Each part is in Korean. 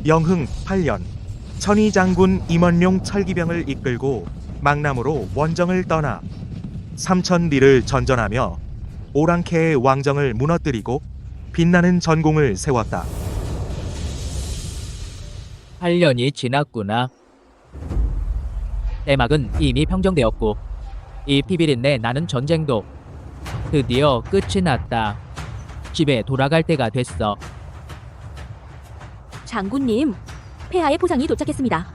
영흥 8년 천희 장군 임원룡 철기병을 이끌고 망남으로 원정을 떠나 삼천리를 전전하며 오랑캐의 왕정을 무너뜨리고 빛나는 전공을 세웠다. 8년이 지났구나. 대막은 이미 평정되었고 이 피비린내 나는 전쟁도 드디어 끝이 났다. 집에 돌아갈 때가 됐어. 장군님, 폐하의 포상이 도착했습니다.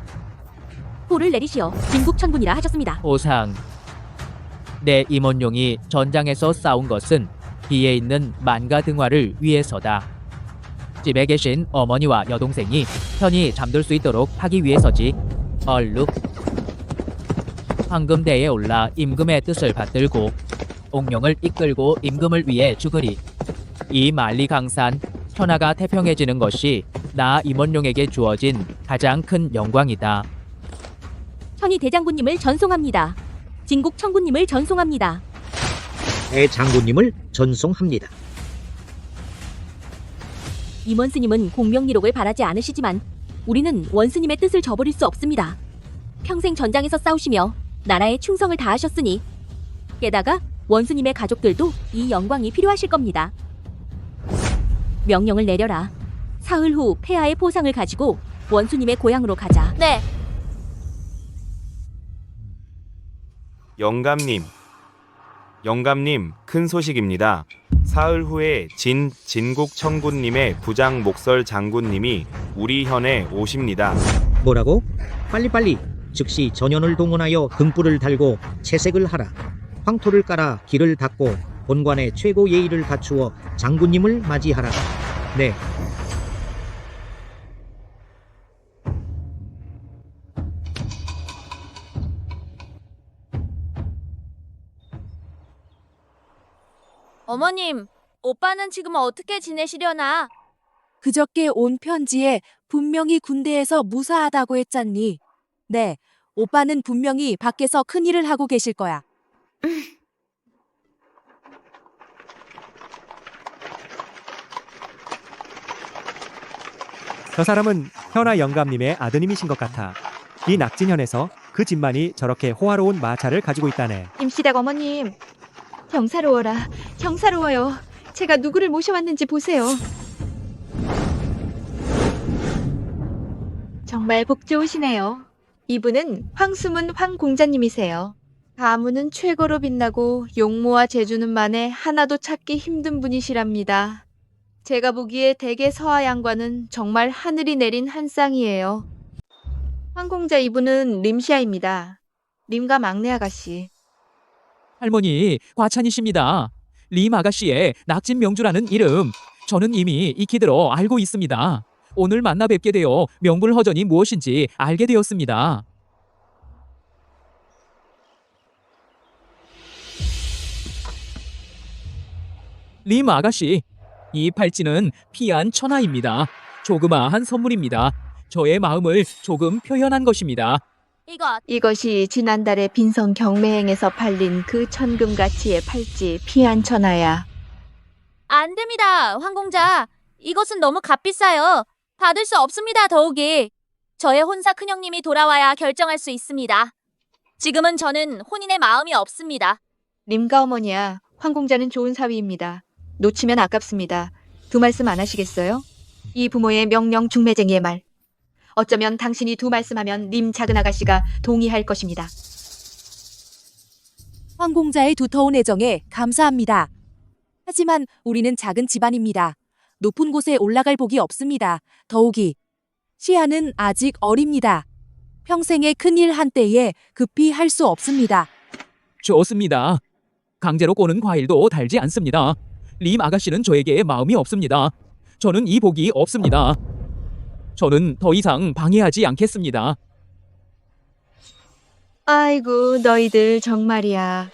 포를 내리시어 진국천군이라 하셨습니다. 보상. 내 임원룡이 전장에서 싸운 것은 뒤에 있는 만가등화를 위해서다. 집에 계신 어머니와 여동생이 편히 잠들 수 있도록 하기 위해서지. 얼룩. 황금대에 올라 임금의 뜻을 받들고 옥룡을 이끌고 임금을 위해 죽으리. 이 만리강산 천하가 태평해지는 것이 나 임원룡에게 주어진 가장 큰 영광이다. 천희 대장군님을 전송합니다. 진국천군님을 전송합니다. 대장군님을 전송합니다. 임원 스님은 공명리록을 바라지 않으시지만 우리는 원스님의 뜻을 저버릴 수 없습니다. 평생 전장에서 싸우시며 나라에 충성을 다하셨으니 게다가 원스님의 가족들도 이 영광이 필요하실 겁니다. 명령을 내려라. 사흘 후 폐하의 포상을 가지고 원수님의 고향으로 가자. 네. 영감님, 큰 소식입니다. 사흘 후에 진국천군님의 부장 목설 장군님이 우리 현에 오십니다. 뭐라고? 빨리빨리 즉시 전연을 동원하여 등불을 달고 채색을 하라. 황토를 깔아 길을 닦고 본관의 최고 예의를 갖추어 장군님을 맞이하라. 네. 어머님, 오빠는 지금 어떻게 지내시려나? 그저께 온 편지에 분명히 군대에서 무사하다고 했잖니. 네, 오빠는 분명히 밖에서 큰일을 하고 계실 거야. 저 사람은 현아 영감님의 아드님이신 것 같아. 이 낙진현에서 그 집만이 저렇게 호화로운 마차를 가지고 있다네. 임시댁 어머님, 경사로워라. 경사로워요. 제가 누구를 모셔왔는지 보세요. 정말 복 좋으시네요. 이분은 황수문 황공자님이세요. 가문은 최고로 빛나고 용모와 재주는 만에 하나도 찾기 힘든 분이시랍니다. 제가 보기에 대개 서하양과는 정말 하늘이 내린 한 쌍이에요. 황공자 이분은 림시아입니다. 림가 막내 아가씨. 할머니, 과찬이십니다. 림 아가씨의 낙진 명주라는 이름, 저는 이미 익히 들어 알고 있습니다. 오늘 만나 뵙게 되어 명불허전이 무엇인지 알게 되었습니다. 림 아가씨, 이 팔찌는 피안 천하입니다. 조그마한 선물입니다. 저의 마음을 조금 표현한 것입니다. 이것이 지난달에 빈성 경매행에서 팔린 그 천금 가치의 팔찌 피안천하야. 안 됩니다, 황공자. 이것은 너무 값비싸요. 받을 수 없습니다, 더욱이. 저의 혼사 큰형님이 돌아와야 결정할 수 있습니다. 지금은 저는 혼인의 마음이 없습니다. 림가 어머니야, 황공자는 좋은 사위입니다. 놓치면 아깝습니다. 두 말씀 안 하시겠어요? 이 부모의 명령 중매쟁이의 말. 어쩌면 당신이 두 말씀하면 림 작은 아가씨가 동의할 것입니다. 황공자의 두터운 애정에 감사합니다. 하지만 우리는 작은 집안입니다. 높은 곳에 올라갈 복이 없습니다. 더욱이 시아는 아직 어립니다. 평생의 큰일 한때에 급히 할 수 없습니다. 좋습니다. 강제로 꼬는 과일도 달지 않습니다. 림 아가씨는 저에게 마음이 없습니다. 저는 이 복이 없습니다. 저는 더 이상 방해하지 않겠습니다. 아이고, 너희들 정말이야.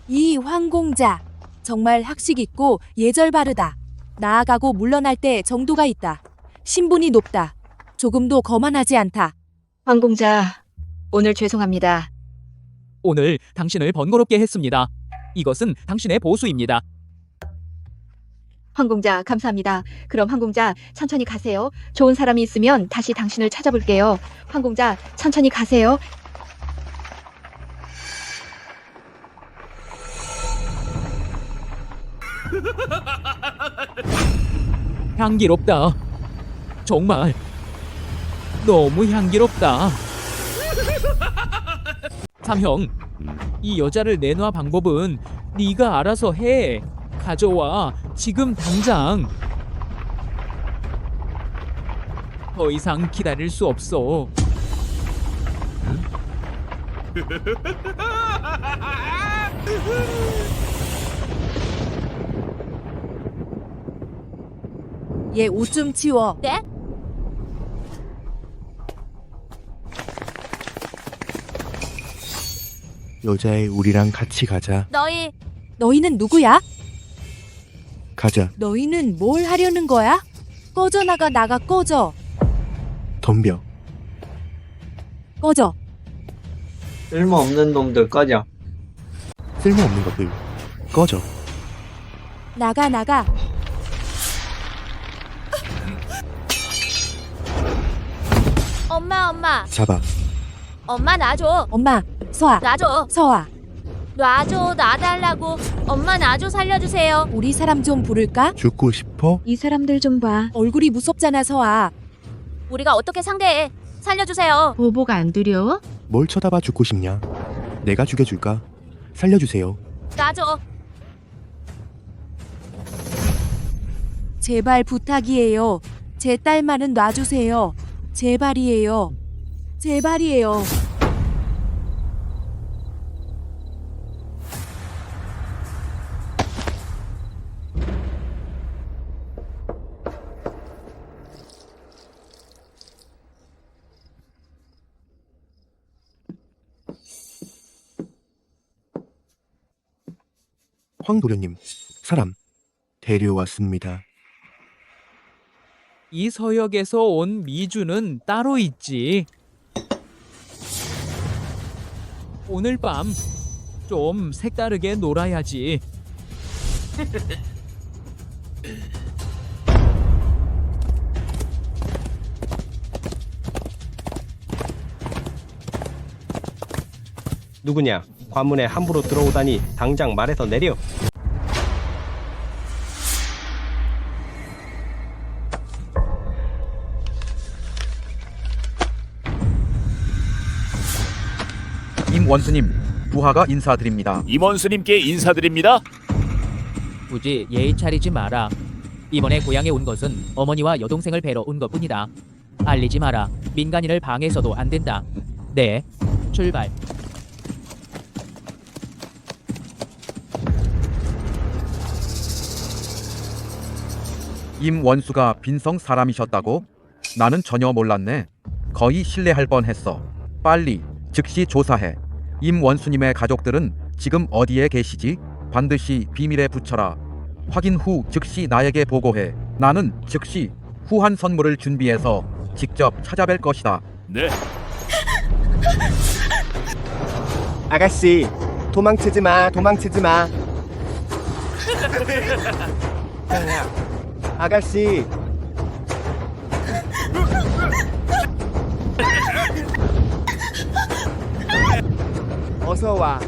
이 황공자 정말 학식 있고 예절 바르다. 나아가고 물러날 때 정도가 있다. 신분이 높다. 조금도 거만하지 않다. 황공자, 오늘 죄송합니다. 오늘 당신을 번거롭게 했습니다. 이것은 당신의 보수입니다. 황공자, 감사합니다. 그럼 황공자, 천천히 가세요. 좋은 사람이 있으면 다시 당신을 찾아볼게요. 황공자, 천천히 가세요. 향기롭다. 정말 너무 향기롭다. 삼형, 이 여자를 내놔 방법은 네가 알아서 해. 가져와, 지금 당장. 더 이상 기다릴 수 없어. 얘 옷 좀 치워. 네? 여자애 우리랑 같이 가자. 너희는 누구야? 가자. 너희는 뭘 하려는 거야? 꺼져 나가 꺼져. 덤벼. 꺼져. 쓸모없는 놈들 꺼져. 쓸모없는 것들 꺼져. 나가. 엄마. 잡아. 엄마 놔줘. 엄마, 서아, 놔줘. 서아. 놔줘. 놔달라고. 엄마 놔줘. 살려주세요. 우리 사람 좀 부를까? 죽고 싶어? 이 사람들 좀 봐. 얼굴이 무섭잖아, 서아. 우리가 어떻게 상대해. 살려주세요. 보보가 안 두려워? 뭘 쳐다봐 죽고 싶냐? 내가 죽여줄까? 살려주세요. 놔줘. 제발 부탁이에요. 제 딸만은 놔주세요. 제발이에요. 황 도련님, 사람 데려왔습니다. 이 서역에서 온 미주는 따로 있지. 오늘 밤 좀 색다르게 놀아야지. 누구냐? 관문에 함부로 들어오다니 당장 말해서 내려. 임원수님, 부하가 인사드립니다. 임원수님께 인사드립니다. 굳이 예의 차리지 마라. 이번에 고향에 온 것은 어머니와 여동생을 뵈러 온 것뿐이다. 알리지 마라. 민간인을 방해해서도 안 된다. 네, 출발. 임원수가 빈성 사람이셨다고? 나는 전혀 몰랐네. 거의 신뢰할 뻔했어. 빨리 즉시 조사해. 임원수님의 가족들은 지금 어디에 계시지? 반드시 비밀에 붙여라. 확인 후 즉시 나에게 보고해. 나는 즉시 후한 선물을 준비해서 직접 찾아뵐 것이다. 네. 아가씨, 도망치지 마. 아가씨. 어서 와.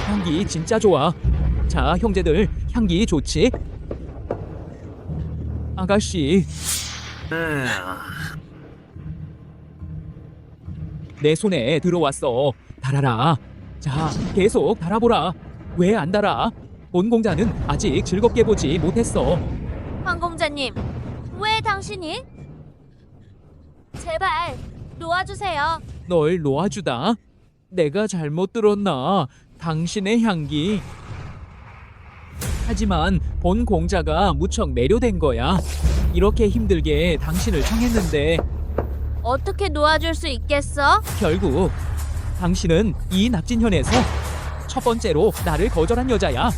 향기 진짜 좋아. 자, 형제들, 향기 좋지? 아가씨. 내 손에 들어왔어. 달아라. 자, 계속 달아보라. 왜 안 달아? 본 공자는 아직 즐겁게 보지 못했어. 황공자님, 왜 당신이? 제발 놓아주세요. 널 놓아주다. 내가 잘못 들었나? 당신의 향기. 하지만 본 공자가 무척 매료된 거야. 이렇게 힘들게 당신을 청했는데 어떻게 놓아줄 수 있겠어? 결국 당신은 이 낙진현에서 첫 번째로 나를 거절한 여자야.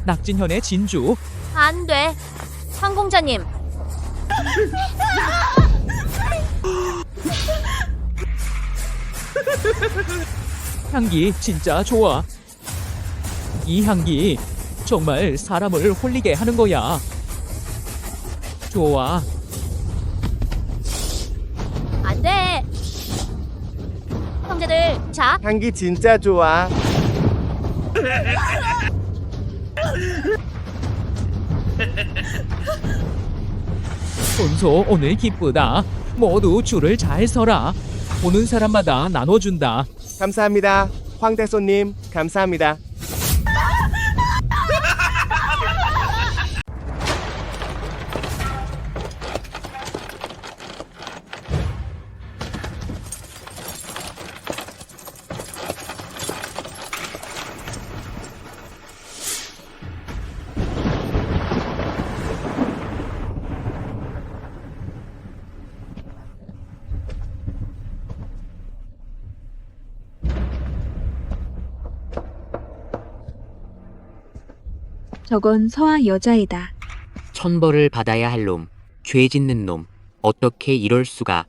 낙진현의 진주. 안 돼. 황공자님, 향기 진짜 좋아. 이 향기 정말 사람을 홀리게 하는 거야. 좋아. 안 돼. 형제들, 자, 향기 진짜 좋아. 손소 오늘 기쁘다. 모두 줄을 잘 서라. 오는 사람마다 나눠준다. 감사합니다. 황대손님, 감사합니다. 저건 서아 여자애다. 천벌을 받아야 할 놈, 죄 짓는 놈, 어떻게 이럴 수가.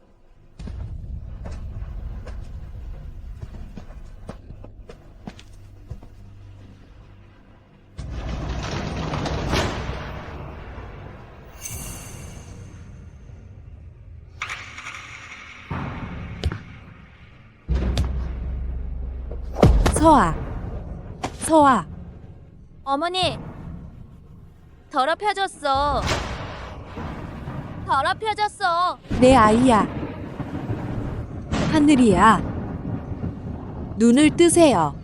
서아. 서아. 어머니. 더럽혀졌어. 더럽혀졌어. 내 아이야. 하늘이야. 눈을 뜨세요.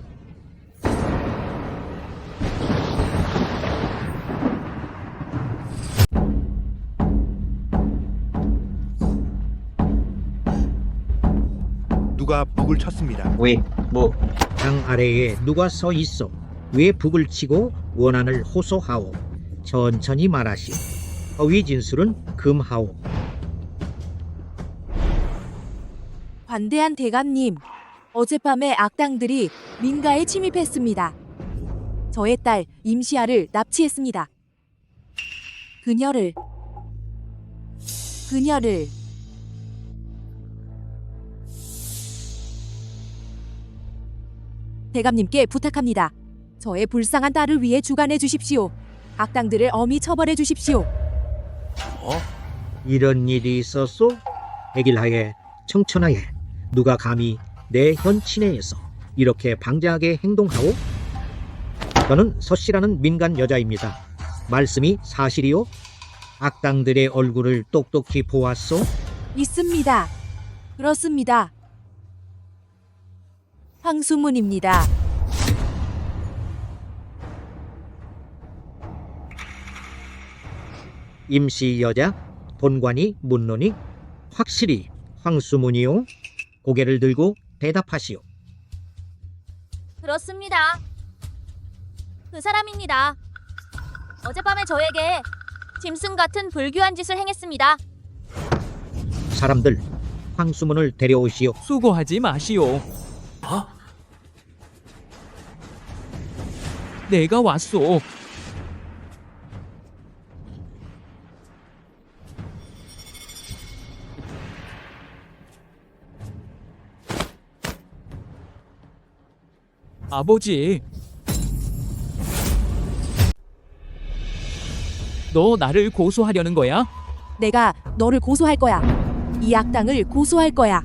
누가 북을 쳤습니다. 왜? 뭐? 당 아래에 누가 서 있어? 왜 북을 치고 원한을 호소하오? 천천히 말하시오. 허위 진술은 금하오. 관대한 대감님, 어젯밤에 악당들이 민가에 침입했습니다. 저의 딸 임시아를 납치했습니다. 그녀를 대감님께 부탁합니다. 저의 불쌍한 딸을 위해 주관해 주십시오. 악당들을 엄히 처벌해 주십시오. 이런 일이 있었소? 백일하에 청천하에 누가 감히 내 현친애에서 이렇게 방자하게 행동하오? 저는 서씨라는 민간 여자입니다. 말씀이 사실이오? 악당들의 얼굴을 똑똑히 보았소? 있습니다. 그렇습니다. 황수문입니다. 임시 여자, 본관이 묻노니 확실히 황수문이요? 고개를 들고 대답하시오. 그렇습니다. 그 사람입니다. 어젯밤에 저에게 짐승 같은 불교한 짓을 행했습니다. 사람들, 황수문을 데려오시오. 수고하지 마시오. 내가 왔소. 아버지. 너 나를 고소하려는 거야? 내가 너를 고소할 거야. 이 악당을 고소할 거야.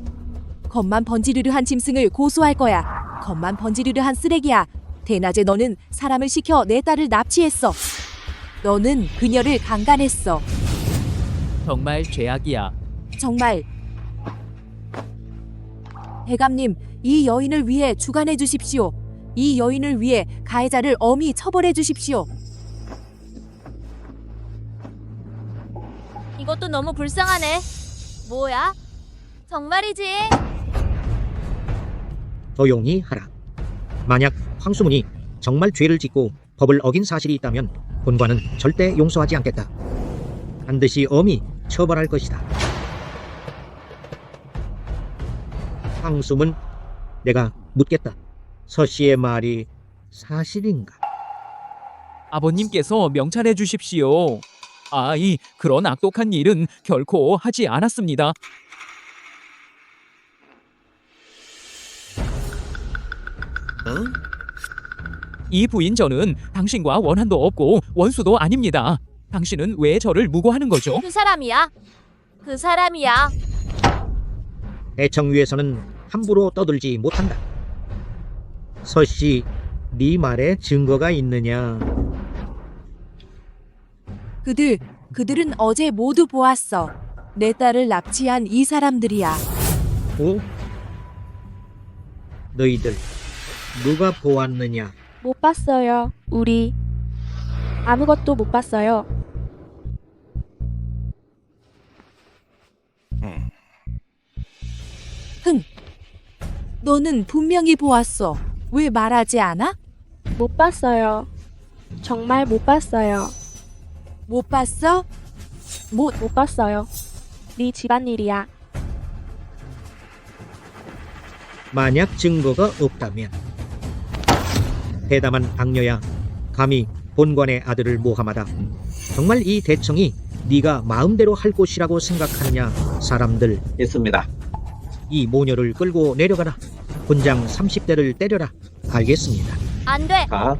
겉만 번지르르한 짐승을 고소할 거야. 겉만 번지르르한 쓰레기야. 대낮에 너는 사람을 시켜 내 딸을 납치했어. 너는 그녀를 강간했어. 정말 죄악이야. 정말. 대감님, 이 여인을 위해 주관해 주십시오. 이 여인을 위해 가해자를 엄히 처벌해 주십시오. 이것도 너무 불쌍하네. 뭐야? 정말이지? 조용히 하라. 만약 황수문이 정말 죄를 짓고 법을 어긴 사실이 있다면 본관은 절대 용서하지 않겠다. 반드시 엄히 처벌할 것이다. 황수문, 내가 묻겠다. 서씨의 말이 사실인가? 아버님께서 명찰해 주십시오. 아이, 그런 악독한 일은 결코 하지 않았습니다. 이 부인 저는 당신과 원한도 없고 원수도 아닙니다. 당신은 왜 저를 무고하는 거죠? 그 사람이야. 그 사람이야. 대청 위에서는 함부로 떠들지 못한다. 서씨, 네 말에 증거가 있느냐? 그들은 어제 모두 보았어. 내 딸을 납치한 이 사람들이야. 너희들 누가 보았느냐? 못 봤어요. 우리 아무것도 못 봤어요. 너는 분명히 보았어. 왜 말하지 않아? 못 봤어요. 정말 못 봤어요. 못 봤어? 못 봤어요. 네 집안일이야. 만약 증거가 없다면 대담한 악녀야, 감히 본관의 아들을 모함하다. 정말 이 대청이 네가 마음대로 할 곳이라고 생각하느냐? 사람들 있습니다. 이 모녀를 끌고 내려가라. 혼장 30대를 때려라. 알겠습니다. 안 돼. 가,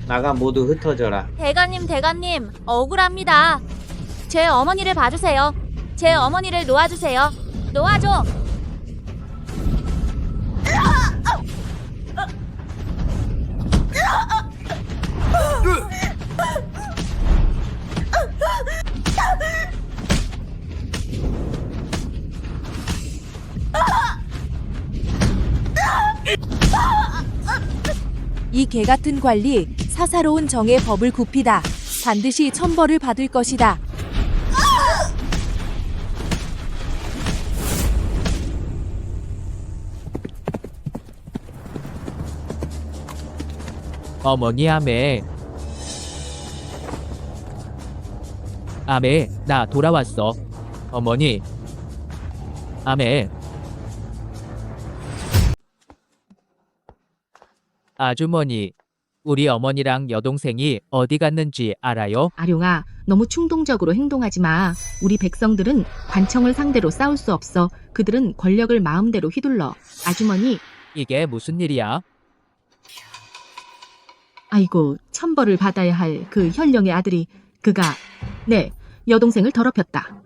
나가 모두 흩어져라. 대감님, 억울합니다. 제 어머니를 봐주세요. 제 어머니를 놓아주세요. 놓아줘. 이 개같은 관리, 사사로운 정의 법을 굽히다. 반드시 천벌을 받을 것이다. 어머니 아메, 나 돌아왔어. 어머니, 아메. 아주머니, 우리 어머니랑 여동생이 어디 갔는지 알아요? 아룡아, 너무 충동적으로 행동하지 마. 우리 백성들은 관청을 상대로 싸울 수 없어. 그들은 권력을 마음대로 휘둘러. 아주머니, 이게 무슨 일이야? 아이고, 천벌을 받아야 할 그 현령의 아들이 그가 네, 여동생을 더럽혔다.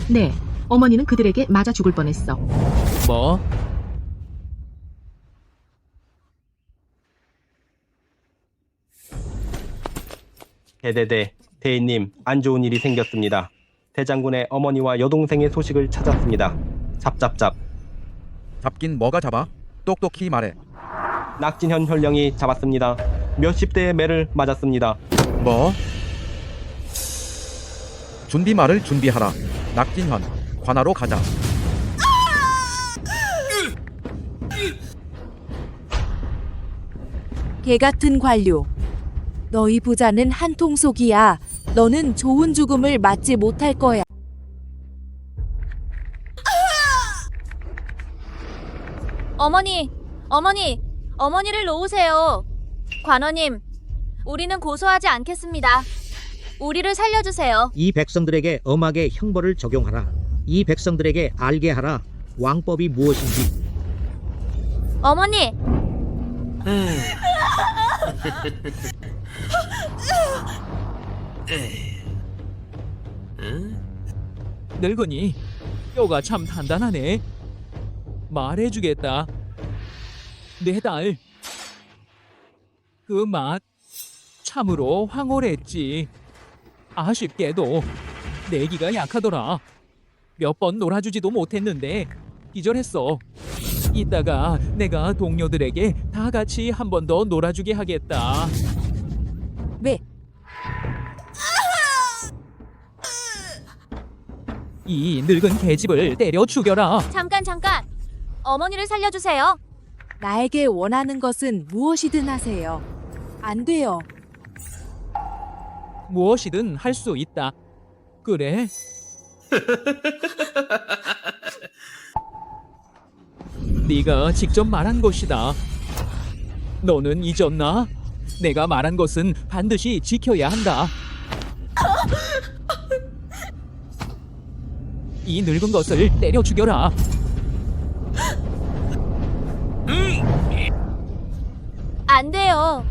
네, 어머니는 그들에게 맞아 죽을 뻔했어. 뭐? 대대대, 대인님, 안 좋은 일이 생겼습니다. 대장군의 어머니와 여동생의 소식을 찾았습니다. 잡잡잡. 잡긴 뭐가 잡아? 똑똑히 말해. 낙진현 현령이 잡았습니다. 몇십 대의 매를 맞았습니다. 뭐? 준비말을 준비하라. 낙진현, 관하로 가자. 개같은 관료. 너희 부자는 한통속이야. 너는 좋은 죽음을 맞지 못할 거야. 어머니를 놓으세요. 관원님, 우리는 고소하지 않겠습니다. 우리를 살려주세요. 이 백성들에게 엄하게 형벌을 적용하라. 이 백성들에게 알게 하라. 왕법이 무엇인지. 어머니! 늙은이, 뼈가 참 단단하네. 말해주겠다. 내 딸, 그 맛 참으로 황홀했지. 아쉽게도 내기가 약하더라. 몇 번 놀아주지도 못했는데 기절했어. 이따가 내가 동료들에게 다 같이 한 번 더 놀아주게 하겠다. 왜? 이 늙은 계집을 때려 죽여라. 잠깐. 어머니를 살려주세요. 나에게 원하는 것은 무엇이든 하세요. 안 돼요. 무엇이든 할 수 있다. 그래? 네가 직접 말한 것이다. 너는 잊었나? 내가 말한 것은 반드시 지켜야 한다. 이 늙은 것을 때려 죽여라. 안 돼요.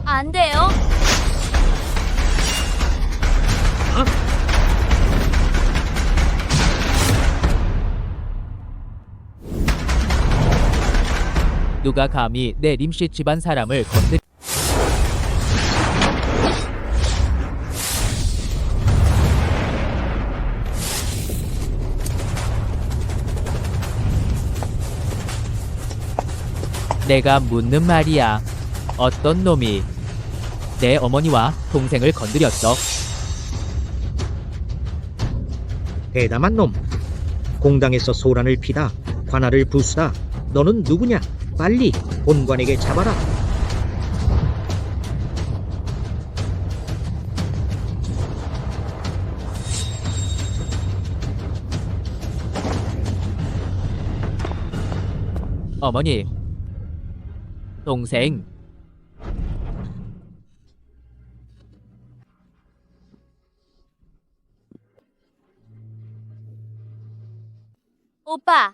안 돼요. 누가 감히 내 림씨 집안 사람을 건드... 내가 묻는 말이야. 어떤 놈이 내 어머니와 동생을 건드렸어? 대담한 놈. 공당에서 소란을 피다 관할을 부수다. 너는 누구냐? 빨리 본관에게 잡아라. 어머니, 동생, 오빠,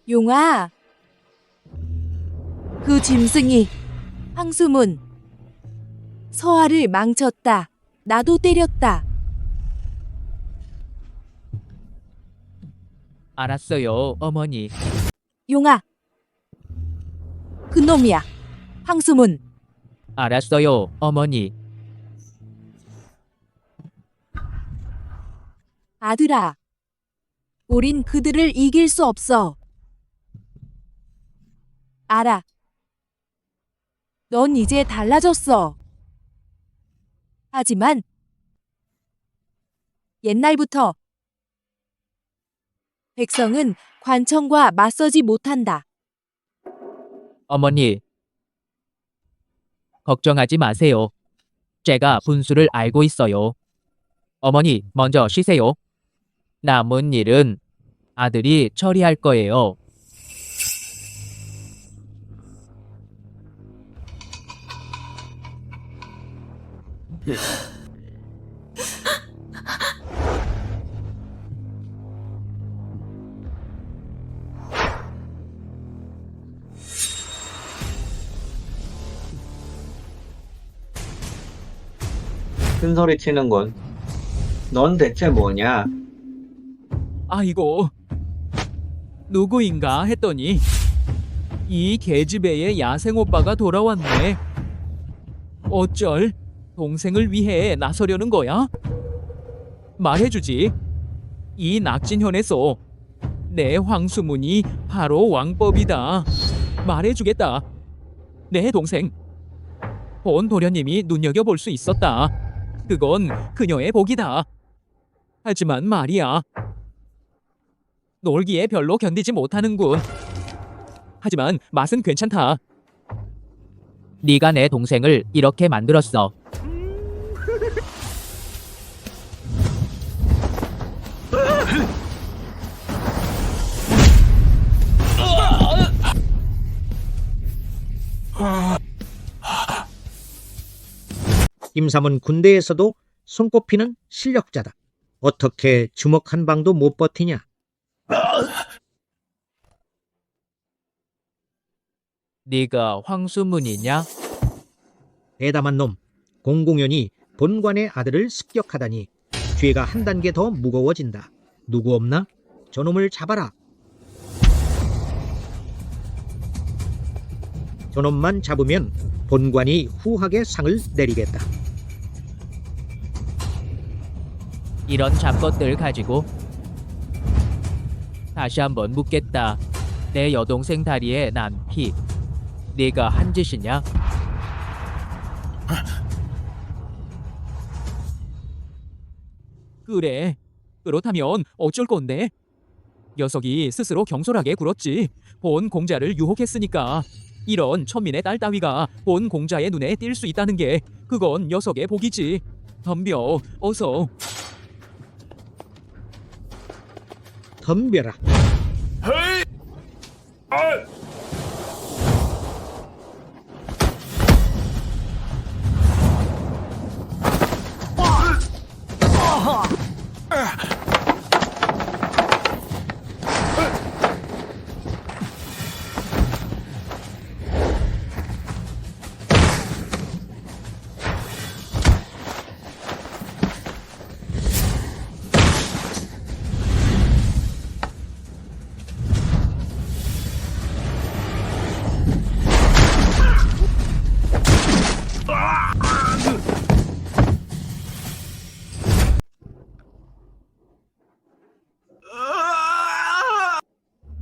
용아, 그 짐승이 황수문 서아를 망쳤다. 나도 때렸다. 알았어요, 어머니. 용아, 그놈이야. 황수문. 알았어요, 어머니. 아들아, 우린 그들을 이길 수 없어. 알아. 넌 이제 달라졌어. 하지만 옛날부터 백성은 관청과 맞서지 못한다. 어머니, 걱정하지 마세요. 제가 분수를 알고 있어요. 어머니, 먼저 쉬세요. 남은 일은 아들이 처리할 거예요. 큰 소리 치는군. 넌 대체 뭐냐? 아이고, 누구인가 했더니 이 계집애의 야생 오빠가 돌아왔네. 어쩔, 동생을 위해 나서려는 거야? 말해주지. 이 낙진현에서 내 황수문이 바로 왕법이다. 말해주겠다. 내 동생, 본 도련님이 눈여겨볼 수 있었다. 그건 그녀의 복이다. 하지만 말이야, 놀기에 별로 견디지 못하는군. 하지만 맛은 괜찮다. 네가 내 동생을 이렇게 만들었어. 임삼은 군대에서도 손꼽히는 실력자다. 어떻게 주먹 한 방도 못 버티냐? 네가 황수문이냐? 대담한 놈. 공공연히 본관의 아들을 습격하다니 죄가 한 단계 더 무거워진다. 누구 없나? 저놈을 잡아라. 저놈만 잡으면 본관이 후하게 상을 내리겠다. 이런 잡것들 가지고 다시 한번 묻겠다. 내 여동생 다리에 난 피, 네가 한 짓이냐? 그래, 그렇다면 어쩔 건데? 녀석이 스스로 경솔하게 굴었지. 본 공자를 유혹했으니까. 이런 천민의 딸 따위가 본 공자의 눈에 띌 수 있다는 게 그건 녀석의 복이지. 덤벼, 어서. 덤벼라.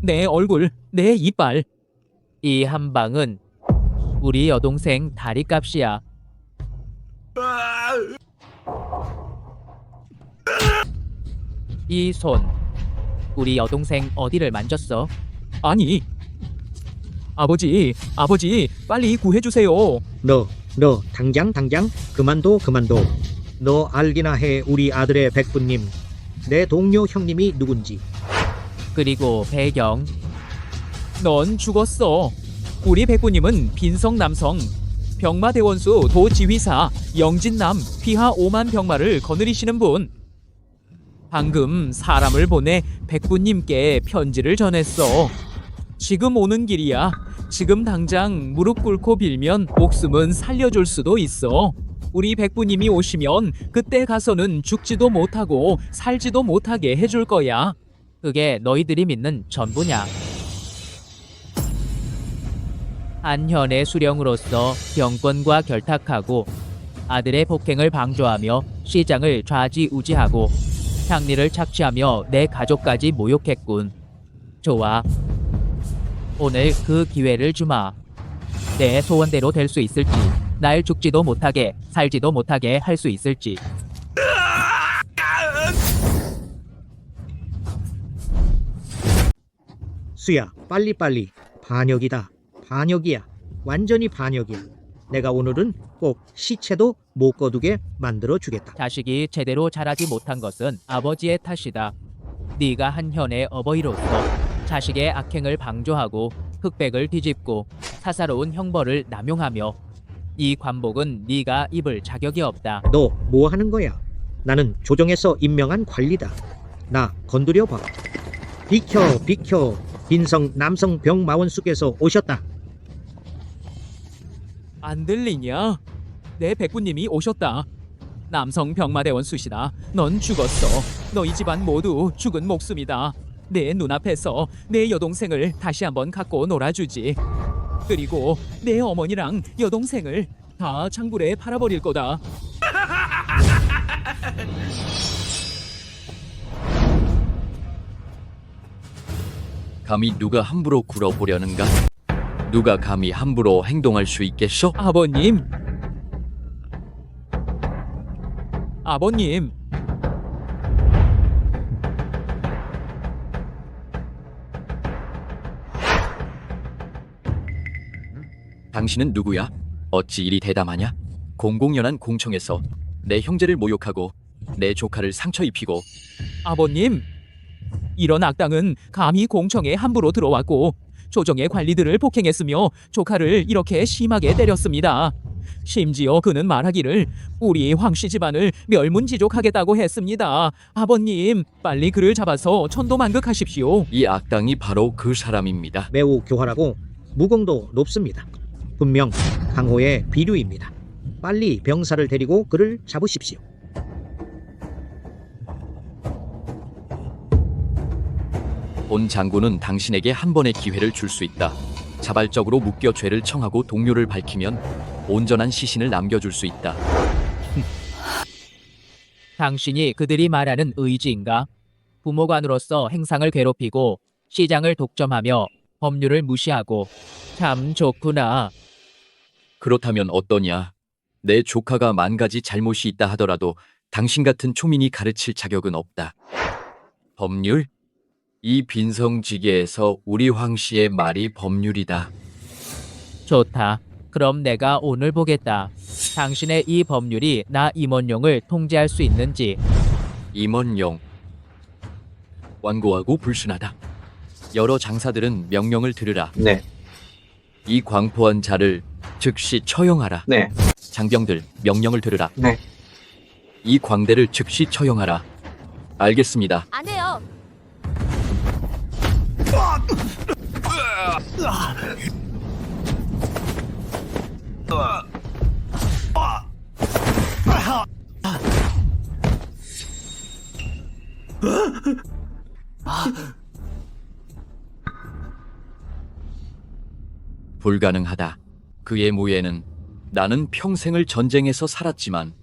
내 얼굴, 내 이빨. 이 한 방은 우리 여동생 다리값이야. 이 손, 우리 여동생 어디를 만졌어? 아니, 아버지, 빨리 구해주세요. 너 당장 그만둬. 너 알기나 해 우리 아들의 백부님. 내 동료 형님이 누군지. 그리고 배경. 넌 죽었어. 우리 백구님은 빈성 남성, 병마대원수 도지휘사 영진남 피하 5만 병마를 거느리시는 분. 방금 사람을 보내 백구님께 편지를 전했어. 지금 오는 길이야. 지금 당장 무릎 꿇고 빌면 목숨은 살려줄 수도 있어. 우리 백부님이 오시면 그때 가서는 죽지도 못하고 살지도 못하게 해줄 거야. 그게 너희들이 믿는 전부냐? 한현의 수령으로서 병권과 결탁하고 아들의 폭행을 방조하며 시장을 좌지우지하고 향리를 착취하며 내 가족까지 모욕했군. 좋아. 오늘 그 기회를 주마. 내 소원대로 될 수 있을지, 날 죽지도 못하게 살지도 못하게 할 수 있을지. 수야, 빨리. 반역이야. 완전히 반역이야. 내가 오늘은 꼭 시체도 못 거두게 만들어 주겠다. 자식이 제대로 자라지 못한 것은 아버지의 탓이다. 네가 한현의 어버이로서 자식의 악행을 방조하고 흑백을 뒤집고 사사로운 형벌을 남용하며 이 관복은 네가 입을 자격이 없다. 너 뭐 하는 거야? 나는 조정에서 임명한 관리다. 나 건드려 봐. 비켜. 빈성 남성 병마원수께서 오셨다. 안 들리냐? 내 백부님이 오셨다. 남성 병마대원 수시다. 넌 죽었어. 너희 집안 모두 죽은 목숨이다. 내 눈앞에서 내 여동생을 다시 한번 갖고 놀아주지. 그리고 내 어머니랑 여동생을 다 창불에 팔아버릴 거다. 감히 누가 함부로 굴어보려는가? 누가 감히 함부로 행동할 수 있겠소? 아버님. 당신은 누구야? 어찌 이리 대담하냐? 공공연한 공청에서 내 형제를 모욕하고 내 조카를 상처 입히고. 아버님. 이런 악당은 감히 공청에 함부로 들어왔고 조정의 관리들을 폭행했으며 조카를 이렇게 심하게 때렸습니다. 심지어 그는 말하기를 우리 황씨 집안을 멸문지족하겠다고 했습니다. 아버님, 빨리 그를 잡아서 천도만극하십시오. 이 악당이 바로 그 사람입니다. 매우 교활하고 무공도 높습니다. 분명 강호의 비류입니다. 빨리 병사를 데리고 그를 잡으십시오. 본 장군은 당신에게 한 번의 기회를 줄 수 있다. 자발적으로 묶여 죄를 청하고 동료를 밝히면 온전한 시신을 남겨줄 수 있다. 당신이 그들이 말하는 의지인가? 부모관으로서 행상을 괴롭히고 시장을 독점하며 법률을 무시하고. 참 좋구나. 그렇다면 어떠냐? 내 조카가 만 가지 잘못이 있다 하더라도 당신 같은 초민이 가르칠 자격은 없다. 법률? 이 빈성지계에서 우리 황씨의 말이 법률이다. 좋다. 그럼 내가 오늘 보겠다. 당신의 이 법률이 나 임원용을 통제할 수 있는지. 임원용. 완고하고 불순하다. 여러 장사들은 명령을 들으라. 네. 이 광포한 자를 즉시 처형하라. 네. 장병들 명령을 들으라. 네. 이 광대를 즉시 처형하라. 알겠습니다. 안 돼요. 불가능하다. 그의 무예는 나는 평생을 전쟁에서 살았지만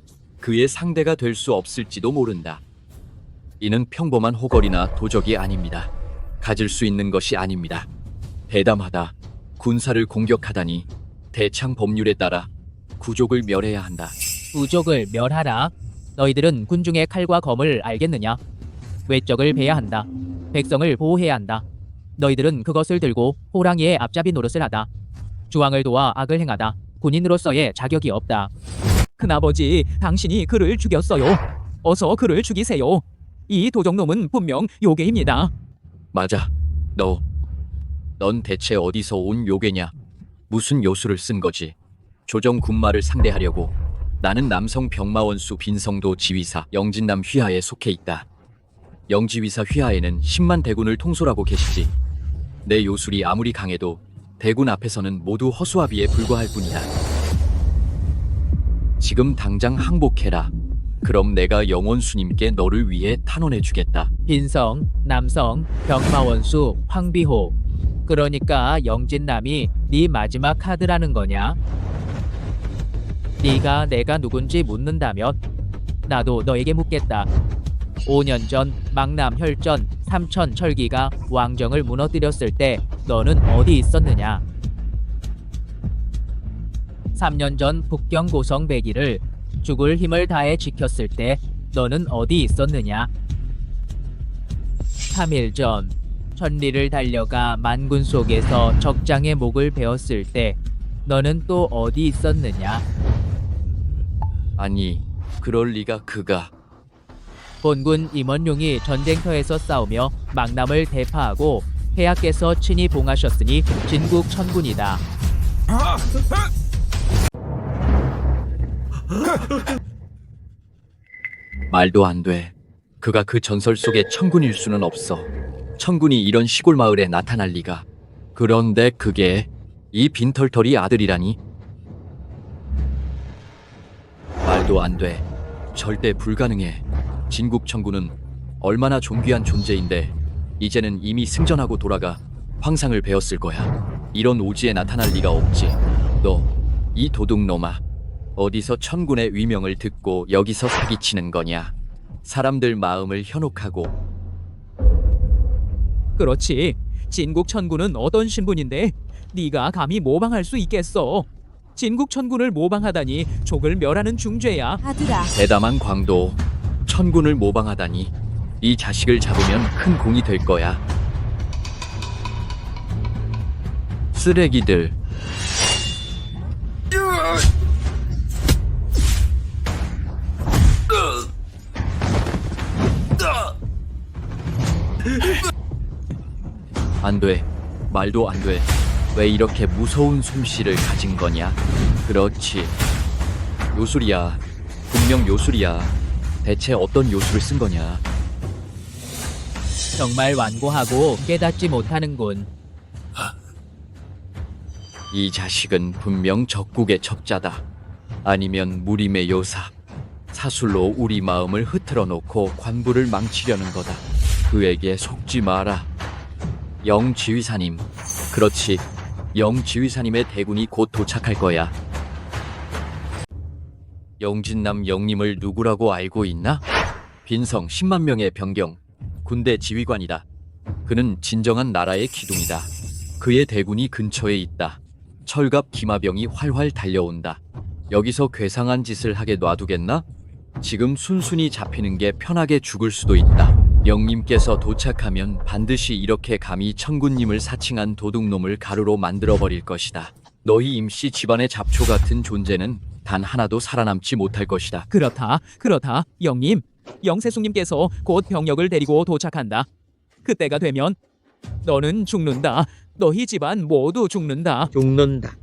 그의 상대가 될 수 없을지도 모른다. 이는 평범한 호걸이나 도적이 아닙니다. 가질 수 있는 것이 아닙니다. 대담하다. 군사를 공격하다니 대창 법률에 따라 구족을 멸해야 한다. 부족을 멸하라. 너희들은 군중의 칼과 검을 알겠느냐? 외적을 베야 한다. 백성을 보호해야 한다. 너희들은 그것을 들고 호랑이의 앞잡이 노릇을 하다. 주왕을 도와 악을 행하다. 군인으로서의 자격이 없다. 큰아버지, 당신이 그를 죽였어요. 어서 그를 죽이세요. 이 도적놈은 분명 요괴입니다. 맞아. 넌 대체 어디서 온 요괴냐? 무슨 요술을 쓴 거지? 조정 군마를 상대하려고. 나는 남성 병마원수 빈성도 지휘사 영진남 휘하에 속해 있다. 영지휘사 휘하에는 10만 대군을 통솔하고 계시지. 내 요술이 아무리 강해도 대군 앞에서는 모두 허수아비에 불과할 뿐이다. 지금 당장 항복해라. 그럼 내가 영원수님께 너를 위해 탄원해주겠다. 빈성, 남성, 병마원수, 황비호. 그러니까 영진남이 네 마지막 카드라는 거냐? 네가 내가 누군지 묻는다면 나도 너에게 묻겠다. 5년 전 망남 혈전 삼천 철기가 왕정을 무너뜨렸을 때 너는 어디 있었느냐? 3년 전 북경 고성 백이를 죽을 힘을 다해 지켰을 때 너는 어디 있었느냐? 3일 전 천리를 달려가 만군 속에서 적장의 목을 베었을 때 너는 또 어디 있었느냐? 아니, 그럴 리가. 그가 본군 임원룡이 전쟁터에서 싸우며 망남을 대파하고 폐하께서 친히 봉하셨으니 진국 천군이다. 말도 안 돼. 그가 그 전설 속의 천군일 수는 없어. 천군이 이런 시골 마을에 나타날 리가. 그런데 그게 이 빈털털이 아들이라니? 말도 안 돼. 절대 불가능해. 진국 천군은 얼마나 존귀한 존재인데 이제는 이미 승전하고 돌아가 황상을 배웠을 거야. 이런 오지에 나타날 리가 없지. 너, 이 도둑놈아. 어디서 천군의 위명을 듣고 여기서 사기치는 거냐? 사람들 마음을 현혹하고. 그렇지. 진국 천군은 어떤 신분인데 네가 감히 모방할 수 있겠어? 진국 천군을 모방하다니 족을 멸하는 중죄야. 아들아. 대담한 광도. 천군을 모방하다니. 이 자식을 잡으면 큰 공이 될 거야. 쓰레기들. 안 돼. 말도 안 돼. 왜 이렇게 무서운 솜씨를 가진 거냐? 그렇지. 요술이야. 분명 요술이야. 대체 어떤 요술을 쓴 거냐? 정말 완고하고 깨닫지 못하는군. 이 자식은 분명 적국의 적자다. 아니면 무림의 요사. 사술로 우리 마음을 흐트러 놓고 관부를 망치려는 거다. 그에게 속지 마라. 영지휘사님. 그렇지. 영지휘사님의 대군이 곧 도착할 거야. 영진남 영님을 누구라고 알고 있나? 빈성 10만 명의 병경, 군대 지휘관이다. 그는 진정한 나라의 기둥이다. 그의 대군이 근처에 있다. 철갑 기마병이 활활 달려온다. 여기서 괴상한 짓을 하게 놔두겠나? 지금 순순히 잡히는 게 편하게 죽을 수도 있다. 영님께서 도착하면 반드시 이렇게 감히 천군님을 사칭한 도둑놈을 가루로 만들어버릴 것이다. 너희 임씨 집안의 잡초 같은 존재는 단 하나도 살아남지 못할 것이다. 그렇다. 영님. 영세숙님께서 곧 병력을 데리고 도착한다. 그때가 되면 너는 죽는다. 너희 집안 모두 죽는다. 죽는다.